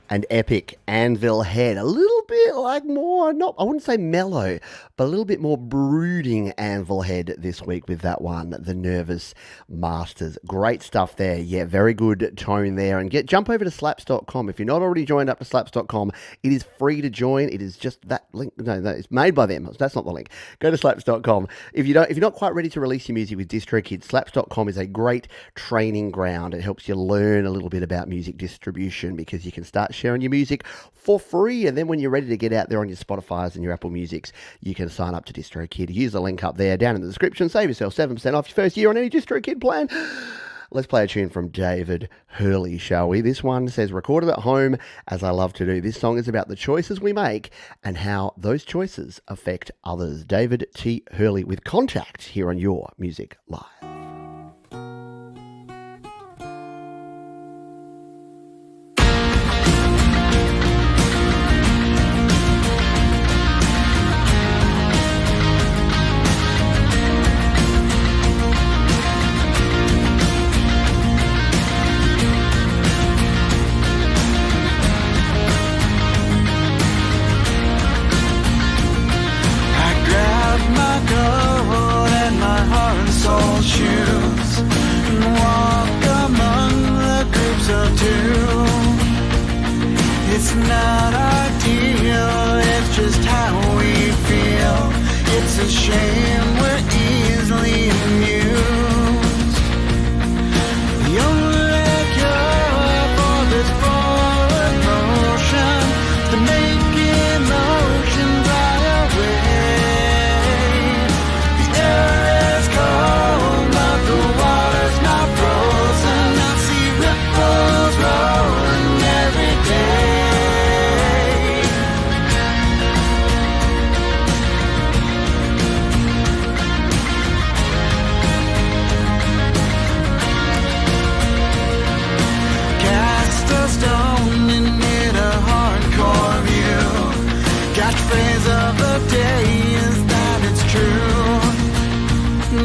and epic Anvil Head. A little bit like more, not, I wouldn't say mellow, but a little bit more brooding Anvil Head this week with that one, The Nervous Masters. Great stuff there. Yeah, very good tone there. And jump over to slaps.com. If you're not already joined up to slaps.com, it is free to join. It is just that link. No, it's made by them. That's not the link. Go to slaps.com. If you're not quite ready to release your music with DistroKid, slaps.com is a great training ground. It helps you learn a little bit about music distribution because you can start sharing your music for free. And then when you're ready to get out there on your Spotify's and your Apple Musics, you can sign up to DistroKid. Use the link up there down in the description. Save yourself 7% off your first year on any DistroKid plan. Let's play a tune from David Hurley, shall we? This one says, recorded at home, as I love to do. This song is about the choices we make and how those choices affect others. David T. Hurley with Contact here on Your Music Live. It's not ideal, it's just how we feel. It's a shame we're easily amused. The only cure for this forward motion is to make emotion fly away. The air is cold, but the water's not frozen. I see ripples rolling every day. Catchphrase of the day is that it's true.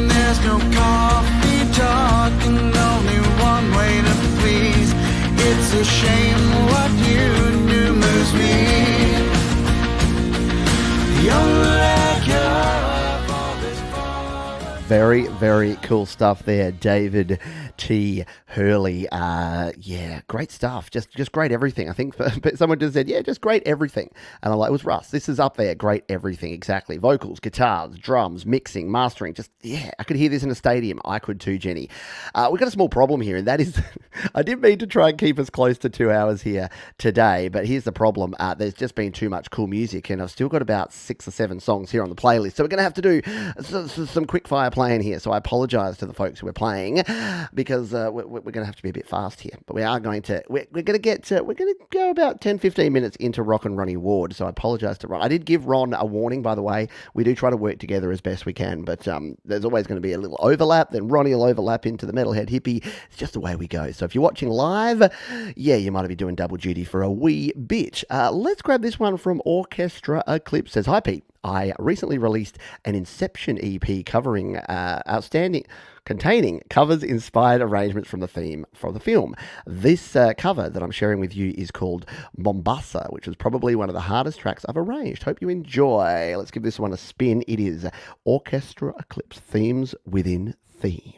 There's no coffee talk and only one way to please. It's a shame what you do moves me. The only cure for this forward. Very, very cool stuff there, David T. Hurley. Yeah, great stuff. Just great everything. I think someone just said, yeah, just great everything. And I'm like, it was Russ. This is up there. Great everything. Exactly. Vocals, guitars, drums, mixing, mastering. Just, yeah, I could hear this in a stadium. I could too, Jenny. We've got a small problem here, and that is I did mean to try and keep us close to 2 hours here today, but here's the problem. There's just been too much cool music, and I've still got about 6 or 7 songs here on the playlist. So we're going to have to do some quick fire playing here. So I apologize to the folks who are playing because we're going to have to be a bit fast here. But we are going to, we're going to go about 10-15 minutes into Rock and Ronnie Ward. So I apologize to Ron. I did give Ron a warning, by the way. We do try to work together as best we can, but there's always going to be a little overlap. Then Ronnie will overlap into the Metalhead Hippie. It's just the way we go. So if you're watching live, yeah, you might be doing double duty for a wee bit. Let's grab this one from Orchestra Eclipse. Says, hi Pete. I recently released an Inception EP containing covers-inspired arrangements from the theme for the film. This cover that I'm sharing with you is called Mombasa, which is probably one of the hardest tracks I've arranged. Hope you enjoy. Let's give this one a spin. It is Orchestra Eclipse, Themes Within Themes.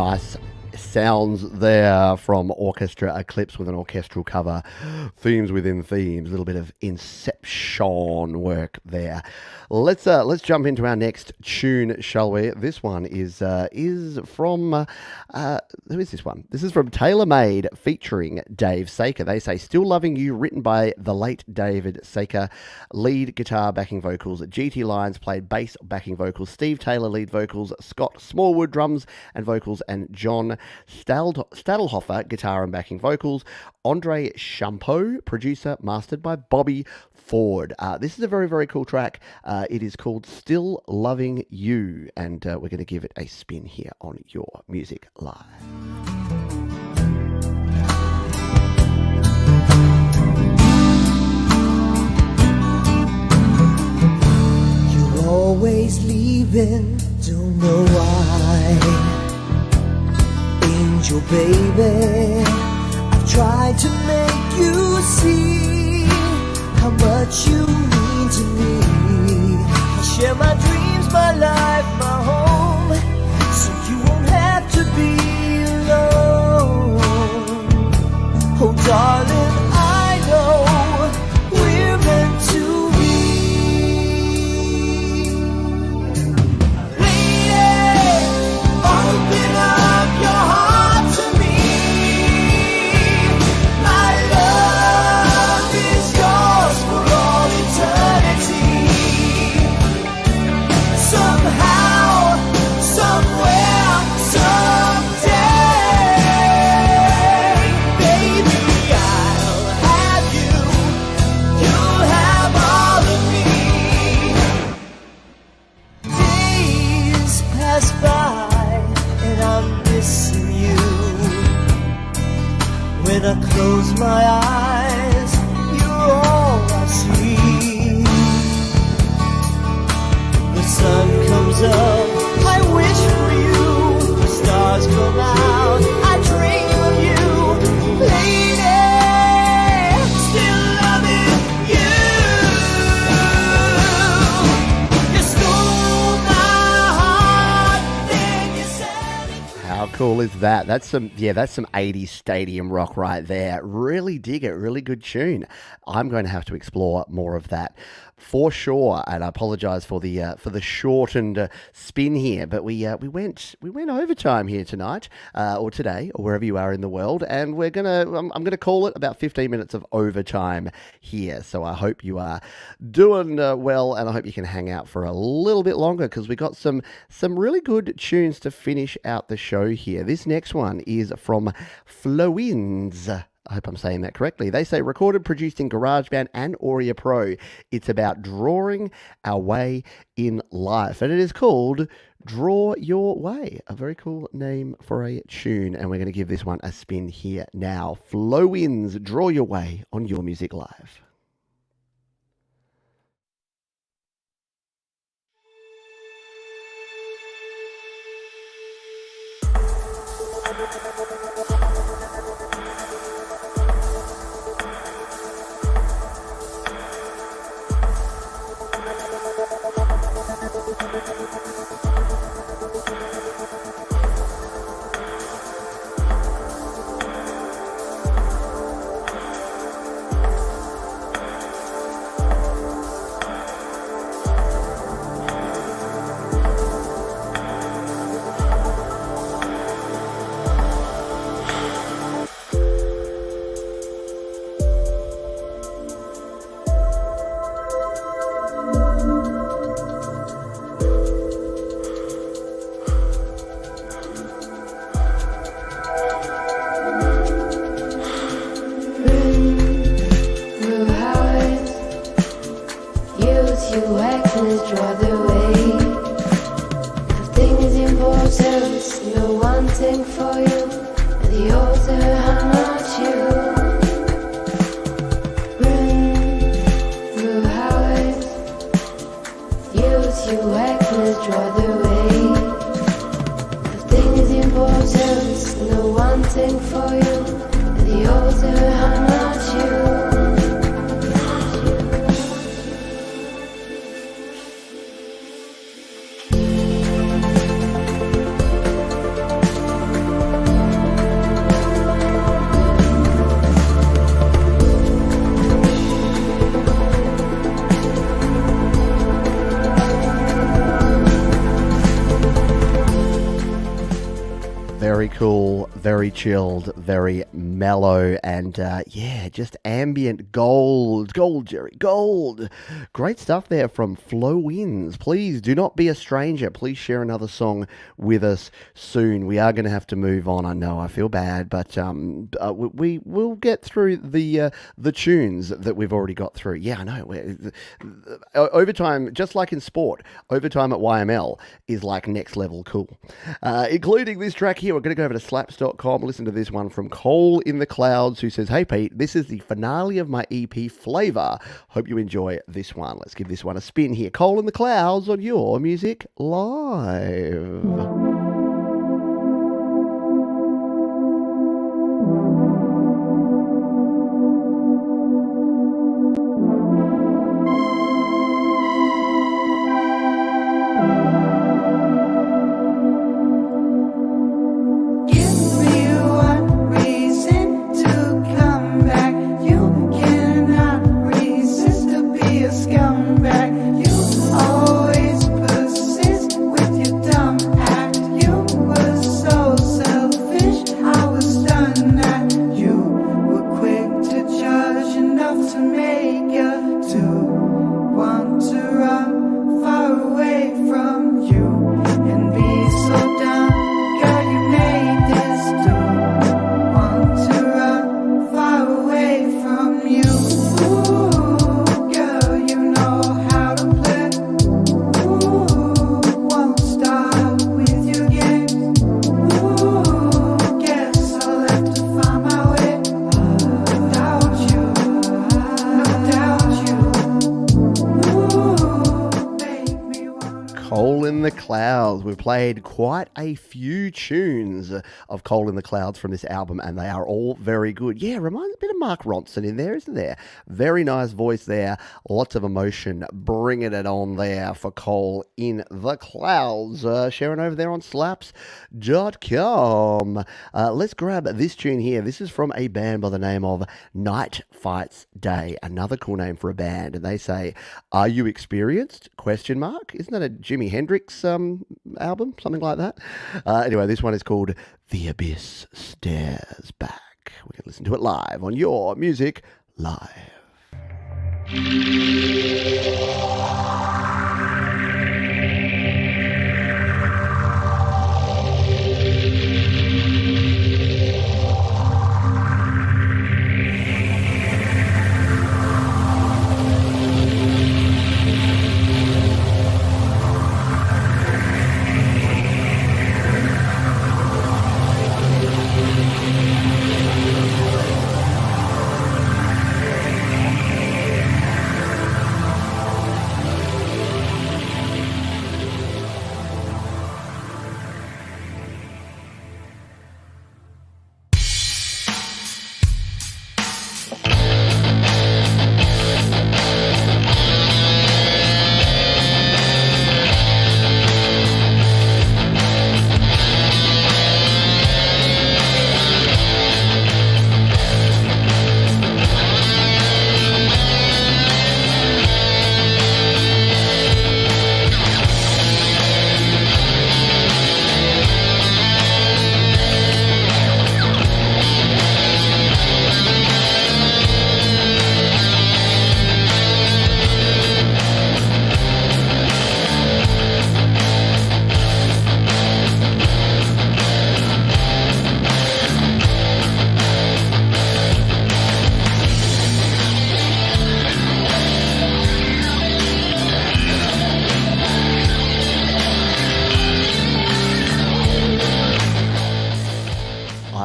nice sounds there from Orchestra Eclipse with an orchestral cover. Themes within themes, a little bit of Inception work there. Let's jump into our next tune, shall we? This one is from who is this one? This is from Taylor Made featuring Dave Saker. They say "Still Loving You," written by the late David Saker, lead guitar backing vocals. GT Lyons played bass backing vocals. Steve Taylor lead vocals. Scott Smallwood drums and vocals, and John Stadelhofer guitar and backing vocals. Andre Champeau, producer, mastered by Bobby Ford. This is a very, very cool track. It is called Still Loving You, and we're going to give it a spin here on Your Music Live. You're always leaving, don't know why. Angel baby, I've tried to make you see how much you mean to me. I share my dreams, my life, my home, so you won't have to be alone. Oh darling, I know we're meant to be. Lady, open up your heart to me. My love is yours for all eternity. Somehow, somewhere, someday, baby, I'll have you. You'll have all of me. Days pass by and I'm missing you. When I close my eyes, you're all I see. The sun comes up, I wish for you. The stars come out, I dream of you. Lady, still loving you. You stole my heart, then you set it free. How cool is that? That's some 80s stadium rock right there. Really dig it. Really good tune. I'm going to have to explore more of that for sure. And I apologize for the shortened spin here, but we went overtime here tonight or today or wherever you are in the world, and I'm gonna call it about 15 minutes of overtime here. So I hope you are doing well, and I hope you can hang out for a little bit longer because we got some really good tunes to finish out the show here. This next one is from Flowins. I hope I'm saying that correctly. They say recorded, produced in GarageBand and Auria Pro. It's about drawing our way in life, and it is called Draw Your Way. A very cool name for a tune, and we're going to give this one a spin here now. Flowins, Draw Your Way on Your Music Live. Very cool, very chilled, very mellow, and just ambient gold, Jerry, gold. Great stuff there from Flow Winds. Please do not be a stranger. Please share another song with us soon. We are going to have to move on. I know, I feel bad, but we will get through the tunes that we've already got through. Yeah, I know. Overtime, just like in sport, overtime at YML is like next level cool. Including this track here, we're going to go over to slaps.com, listen to this one from Cole in the Clouds, who says, "Hey Pete, this is the finale of my EP Flavor. Hope you enjoy this one." Let's give this one a spin here. Cole in the Clouds on Your Music Live. We've played quite a few tunes of Cole in the Clouds from this album, and they are all very good. Yeah, reminds a bit of Mark Ronson in there, isn't there? Very nice voice there, lots of emotion, bringing it on there for Cole in the Clouds. Sharing over there on slaps.com. Let's grab this tune here. This is from a band by the name of Night Fights Day. Another cool name for a band. And they say, "Are you experienced?" ? Isn't that a Jimi Hendrix album? Something like that. Anyway, this one is called The Abyss Stares Back. We can listen to it live on Your Music Live.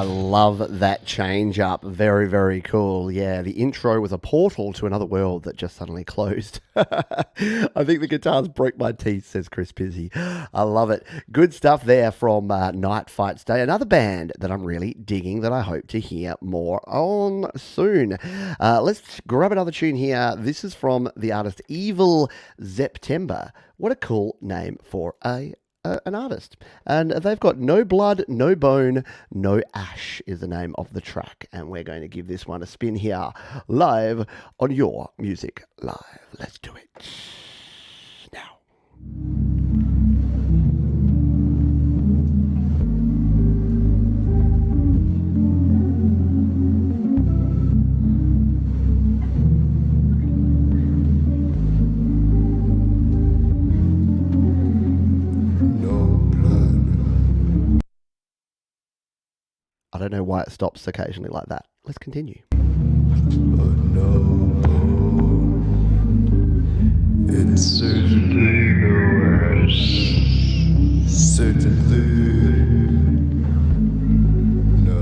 Love that change up. Very, very cool. Yeah, the intro was a portal to another world that just suddenly closed. I think the guitars broke my teeth, says Chris Pizzi. I love it. Good stuff there from Night Fights Day. Another band that I'm really digging that I hope to hear more on soon. Let's grab another tune here. This is from the artist Evil September. What a cool name for an artist. And they've got No Blood, No Bone, No Ash is the name of the track. And we're going to give this one a spin here live on Your Music Live. Let's do it now. I don't know why it stops occasionally like that. Let's continue. It's certainly no as certainly no.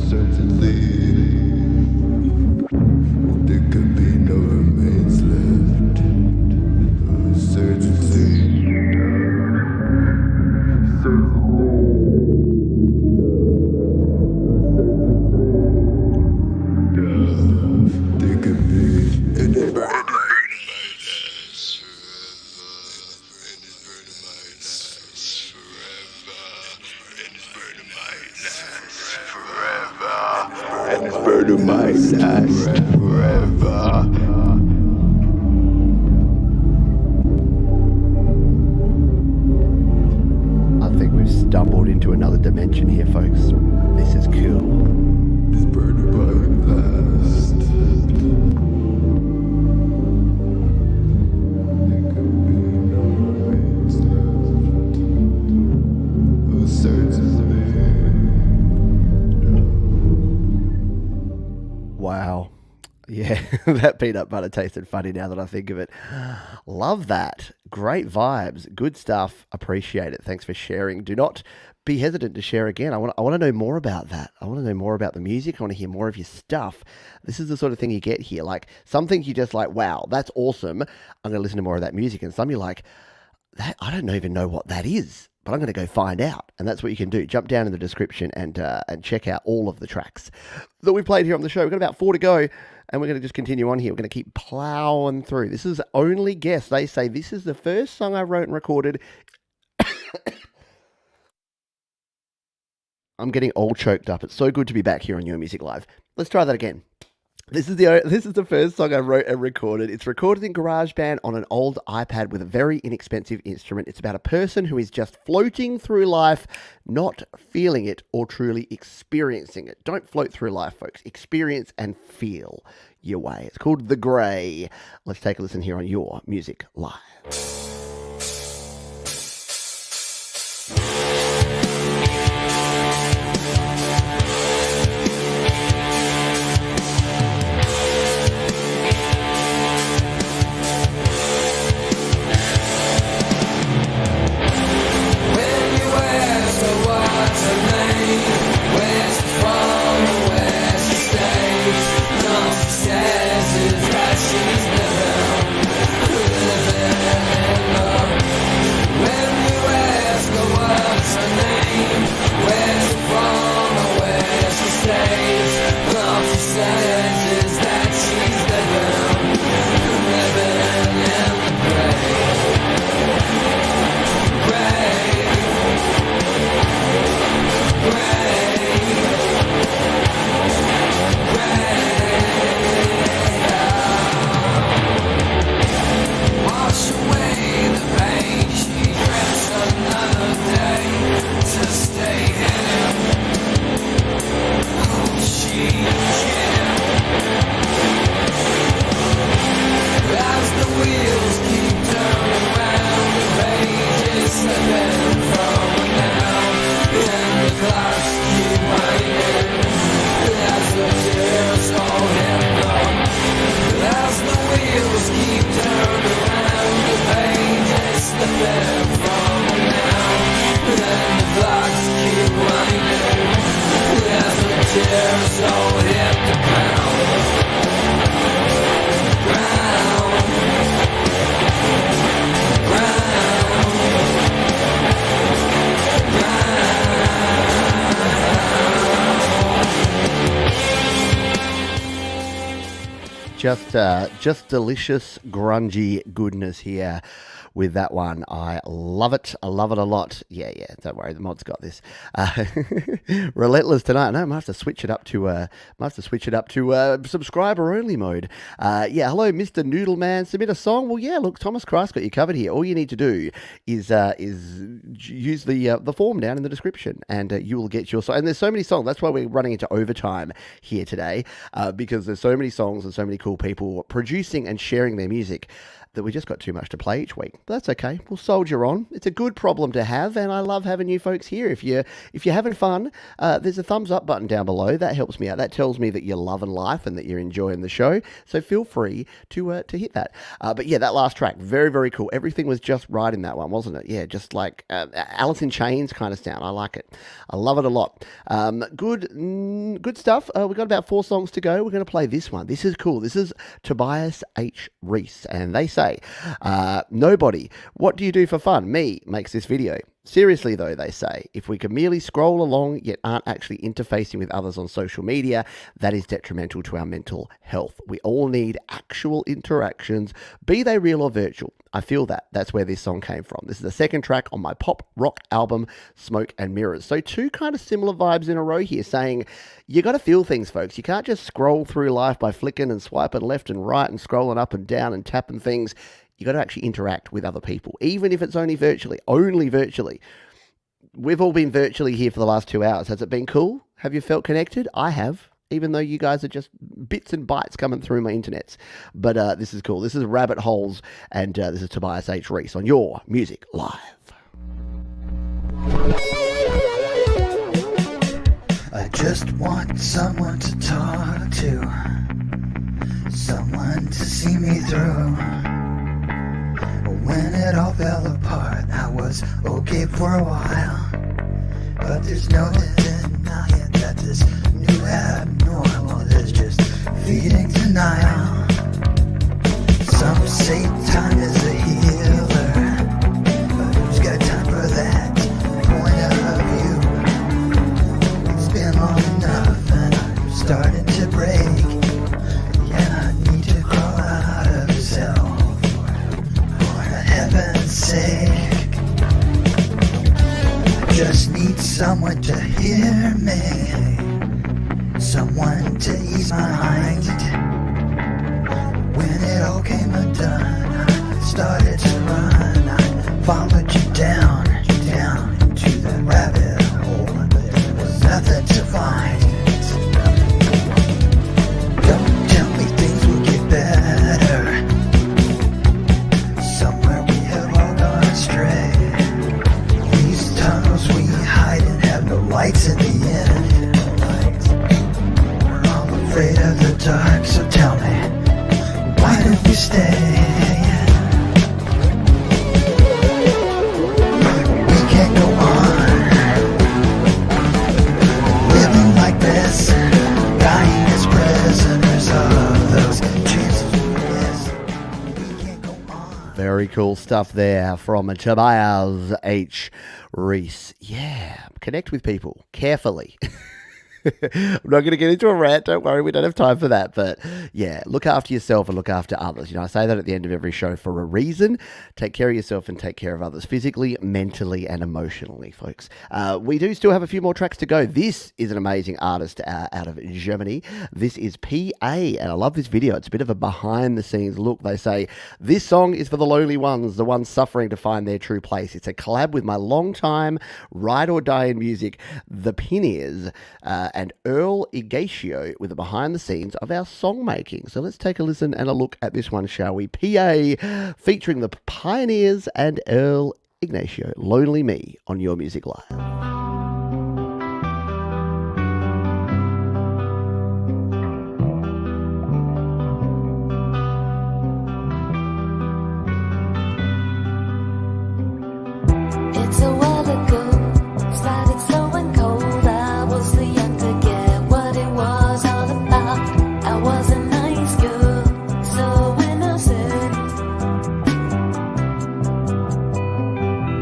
Certainly there could be no remains left. Certainly. There could be an and it's burning my ass forever. I think we've stumbled into another dimension here, folks. This is cool. It's burning my last. There could be no remains left. Oh, certainly. Wow. Yeah, that peanut butter tasted funny now that I think of it. Love that. Great vibes. Good stuff. Appreciate it. Thanks for sharing. Do not be hesitant to share again. I want to know more about that. I want to know more about the music. I want to hear more of your stuff. This is the sort of thing you get here. Like, some things you just like, wow, that's awesome. I'm going to listen to more of that music. And some you're like, that I don't even know what that is, but I'm going to go find out. And that's what you can do. Jump down in the description and check out all of the tracks that we played here on the show. We've got about 4 to go, and we're going to just continue on here. We're going to keep plowing through. This is only guess. They say this is the first song I wrote and recorded. I'm getting all choked up. It's so good to be back here on Your Music Live. Let's try that again. This is the first song I wrote and recorded. It's recorded in GarageBand on an old iPad with a very inexpensive instrument. It's about a person who is just floating through life, not feeling it or truly experiencing it. Don't float through life, folks. Experience and feel your way. It's called The Grey. Let's take a listen here on Your Music Live. Just delicious, grungy goodness here with that one. I love it. I love it a lot. Yeah, don't worry, the mod's got this. Relentless tonight. No, I might have to switch it up to subscriber only mode. Hello, Mr. Noodleman. Submit a song. Well, yeah, look, Thomas Christ got you covered here. All you need to do is use the form down in the description, and you will get your song. And there's so many songs. That's why we're running into overtime here today, because there's so many songs and so many cool people producing and sharing their music that we just got too much to play each week. But that's okay. We'll soldier on. It's a good problem to have, and I love having you folks here. If you're having fun, there's a thumbs up button down below. That helps me out. That tells me that you're loving life and that you're enjoying the show. So feel free to hit that. But yeah, that last track, very, very cool. Everything was just right in that one, wasn't it? Yeah, just like Alice in Chains kind of sound. I like it. I love it a lot. Good stuff. We've got about 4 songs to go. We're going to play this one. This is cool. This is Tobias H. Reese, and they say, nobody, what do you do for fun? Me makes this video. Seriously though, they say, if we can merely scroll along yet aren't actually interfacing with others on social media, that is detrimental to our mental health. We all need actual interactions, be they real or virtual. I feel that. That's where this song came from. This is the second track on my pop rock album, Smoke and Mirrors. So 2 kind of similar vibes in a row here, saying you got to feel things, folks. You can't just scroll through life by flicking and swiping left and right and scrolling up and down and tapping things. You got to actually interact with other people, even if it's only virtually. We've all been virtually here for the last 2 hours. Has it been cool? Have you felt connected? I have, even though you guys are just bits and bytes coming through my internets. But this is cool. This is Rabbit Holes, and this is Tobias H. Reese on Your Music Live. I just want someone to talk to, someone to see me through. When it all fell apart, I was okay for a while, but there's no denying that this new abnormal is just feeding denial. Some say time is a healer, but who's got time for that point of view? It's been long enough and I'm starting to break. Yeah, I need to crawl out of self. Heaven's sake, I just need someone to hear me, someone to ease my mind. When it all came undone, I started to run. I followed you down into that rabbit hole, but there was nothing to find. Don't tell me things will get better. These tunnels we hide in have no lights in the end. I'm afraid of the dark, so tell me, why don't we stay? We can't go on living like this, dying as prisoners of those chances we miss. We can't go on. Very cool stuff there from Tobias H. Reese. Yeah, connect with people carefully. I'm not going to get into a rant, don't worry, we don't have time for that, but yeah, look after yourself and look after others. You know, I say that at the end of every show for a reason. Take care of yourself and take care of others physically, mentally, and emotionally, folks. We do still have a few more tracks to go. This is an amazing artist out of Germany. This is PA, and I love this video. It's a bit of a behind-the-scenes look. They say, this song is for the lonely ones, the ones suffering to find their true place. It's a collab with my long-time ride or die in music, The Pioneers, and Earl Ignacio with the behind the scenes of our song making. So let's take a listen and a look at this one, shall we? PA featuring the Pioneers and Earl Ignacio, Lonely Me on Your Music Live. It's a while ago, started slow and cold. I was the young to get what it was all about. I was a nice girl, so innocent.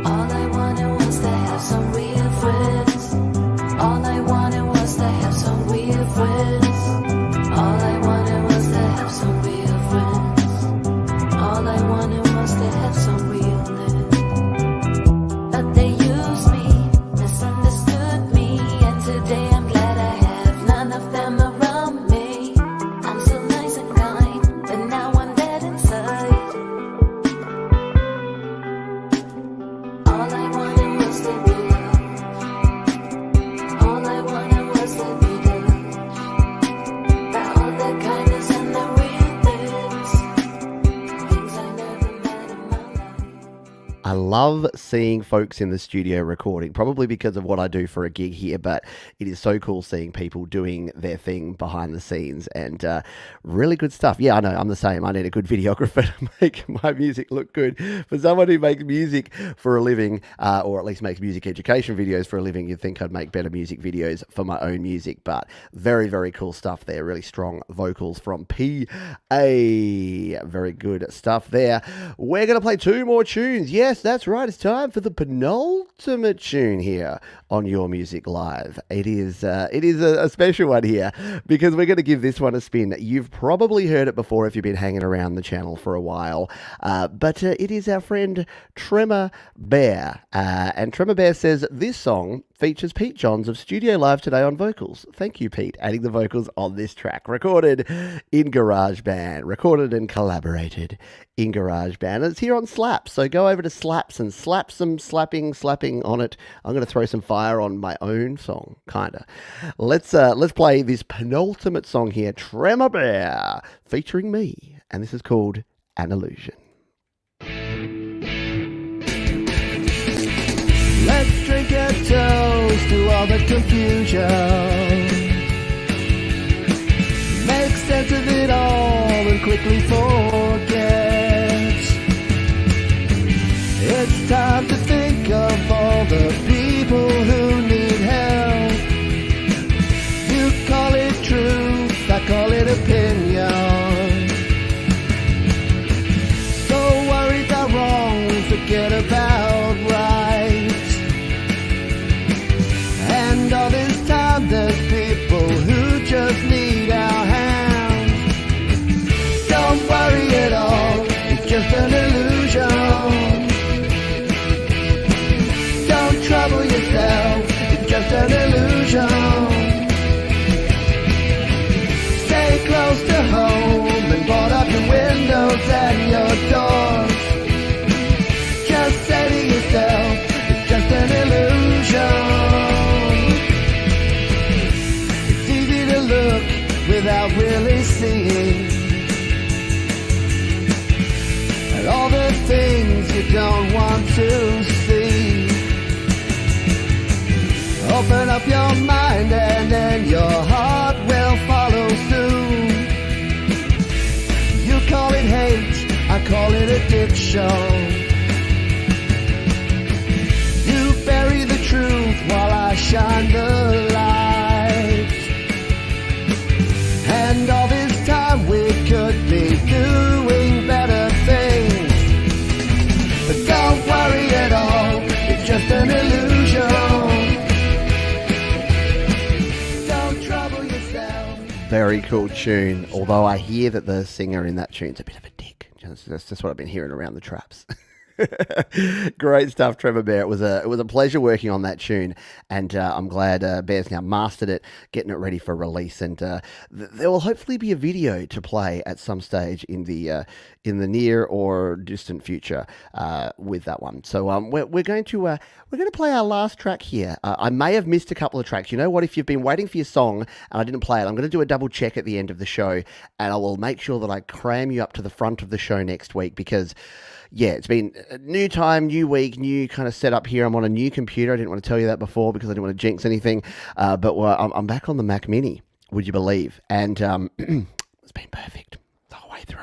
All I wanted was to have some real fun. with them around me. I'm so nice and kind, but now I'm dead inside. All I wanted was to be loved. All I wanted was to be loved. By all the kindness and the real things I never met in my life. I love seeing folks in the studio recording, probably because of what I do for a gig here, but it is so cool seeing people doing their thing behind the scenes and really good stuff. Yeah, I know, I'm the same. I need a good videographer to make my music look good. For someone who makes music for a living, or at least makes music education videos for a living, you'd think I'd make better music videos for my own music, but very, very cool stuff there. Really strong vocals from P.A. Very good stuff there. We're going to play 2 more tunes. Yes, that's right. It's time for the penultimate tune here on Your Music Live. It is a special one here because we're going to give this one a spin. You've probably heard it before if you've been hanging around the channel for a while, but it is our friend Tremor Bear. And Tremor Bear says this song features Pete Johns of Studio Live Today on vocals. Thank you, Pete, adding the vocals on this track. Recorded in GarageBand. Recorded and collaborated in GarageBand. And it's here on Slaps. So go over to Slaps and slap some slapping on it. I'm going to throw some fire on my own song, kinda. Let's play this penultimate song here, Tremor Bear, featuring me. And this is called An Illusion. Let's drink a toast to all the confusion. Make sense of it all and quickly forget. It's time to think of all the people who need help. You call it truth, I call it opinion. So worried are wrong, forget about right. And all this time there's people who just need our hands. Don't worry at all, it's just an illusion. Don't trouble yourself, it's just an illusion. Stay close to home and board up your windows and your doors. Just say to yourself, it's just an illusion. Without really seeing, and all the things you don't want to see. Open up your mind and then your heart will follow suit. You call it hate, I call it addiction. You bury the truth while I shine the light. And all this time we could be doing better things. But don't worry at all, it's just an illusion. Don't trouble yourself. Very cool tune, although I hear that the singer in that tune's a bit of a dick. That's just what I've been hearing around the traps. Great stuff, Tremor Bear. It was a pleasure working on that tune, and I'm glad Bear's now mastered it, getting it ready for release. And there will hopefully be a video to play at some stage in the near or distant future with that one. So we're going to play our last track here. I may have missed a couple of tracks. You know what? If you've been waiting for your song and I didn't play it, I'm going to do a double check at the end of the show, and I will make sure that I cram you up to the front of the show next week because. Yeah, it's been a new time, new week, new kind of setup here. I'm on a new computer. I didn't want to tell you that before because I didn't want to jinx anything. But I'm back on the Mac Mini, would you believe? And it's been perfect the whole way through.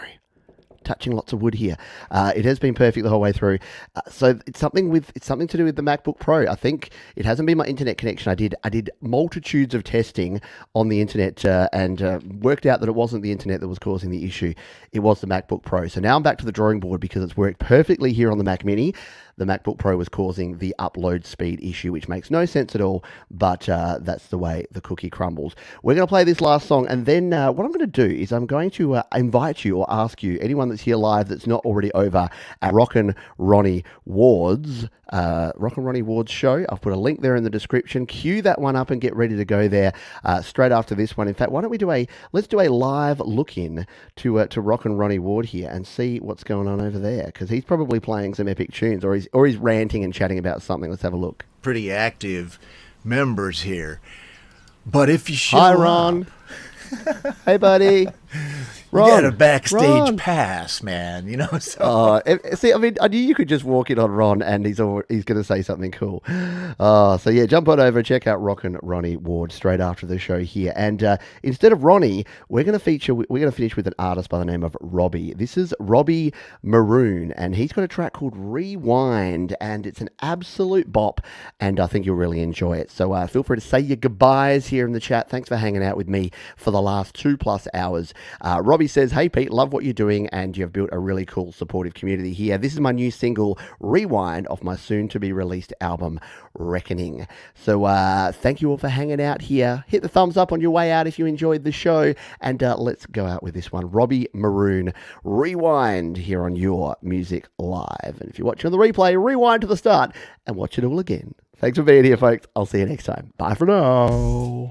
Touching lots of wood here. It has been perfect the whole way through. So it's something to do with the MacBook Pro. I think it hasn't been my internet connection. I did multitudes of testing on the internet and worked out that it wasn't the internet that was causing the issue. It was the MacBook Pro. So now I'm back to the drawing board because it's worked perfectly here on the Mac Mini. the MacBook Pro was causing the upload speed issue, which makes no sense at all, but that's the way the cookie crumbles. We're going to play this last song, and then what I'm going to do is I'm going to invite you or ask you, anyone that's here live that's not already over at Rockin' Ronnie Ward's show. I've put a link there in the description. Cue that one up and get ready to go there straight after this one. In fact, why don't we let's do a live look in to Rockin' Ronnie Ward here and see what's going on over there, because he's probably playing some epic tunes, or he's ranting and chatting about something. Let's have a look. Pretty active members here. But if you show Hi, Ron. Hey, buddy. Ron, you got a backstage Ron. pass, man. You know. So. See, I mean, I knew you could just walk in on Ron and he's going to say something cool. So yeah, jump on over, check out Rockin' Ronnie Ward straight after the show here. And instead of Ronnie, we're going to finish with an artist by the name of Robbie. This is Robbie Maroon, and he's got a track called Rewind, and it's an absolute bop, and I think you'll really enjoy it. So feel free to say your goodbyes here in the chat. Thanks for hanging out with me for the last 2+ hours. Robbie says, hey Pete, love what you're doing, and you've built a really cool supportive community here. This is my new single, Rewind, off my soon-to-be released album, Reckoning. So thank you all for hanging out here. Hit the thumbs up on your way out if you enjoyed the show, and let's go out with this one. Robbie Maroon, Rewind, here on Your Music Live. And if you're watching on the replay, rewind to the start and watch it all again. Thanks for being here, folks. I'll see you next time. Bye for now.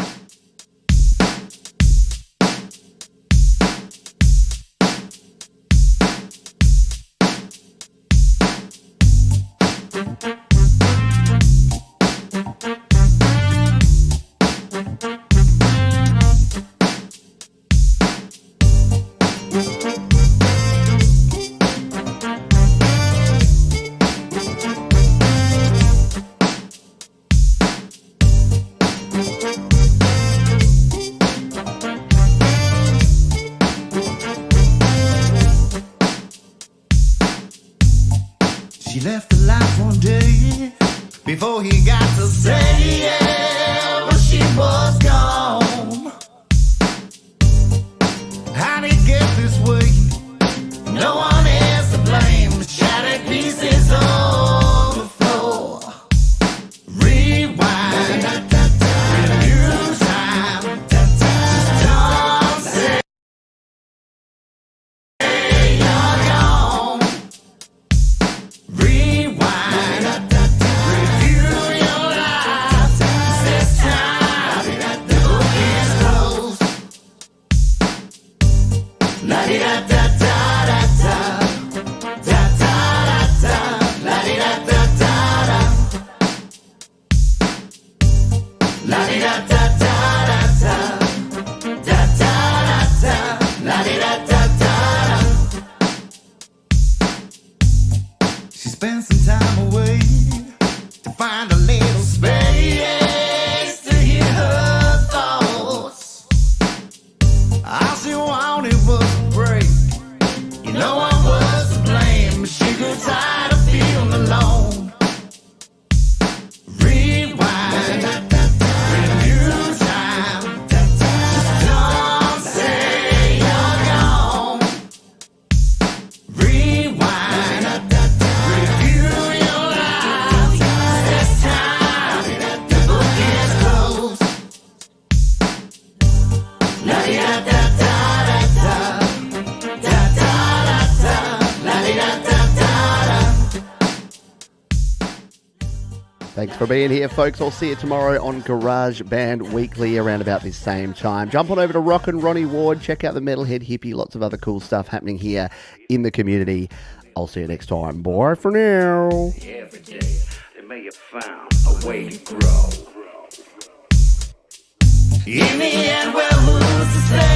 She left the life one day before he got to say yeah, but she was gone. How did it get this way? No one is to blame. Shattered pieces on the floor. Rewind, renew time. Don't say you're gone. Rewind, review your life. This time, the book is closed. La di da da da da da, da da da da, la di da da da da, la di da da da da da, da da da, la di da da da da. She spent some time away to find a little space to hear her thoughts. All she wanted was a break. You know I was to blame. She grew tired of feeling alone. Rewind, renew time. Don't say you're gone. Rewind, review your life. This time, the book is closed. La di da da da da da, da da da, la di da da da da. Thanks for being here, folks. I'll see you tomorrow on Garage Band Weekly around about this same time. Jump on over to Rockin' Ronnie Ward. Check out the Metalhead Hippie. Lots of other cool stuff happening here in the community. I'll see you next time. Bye for now. Every day they may have found a way to grow. In the end, well, who's to say?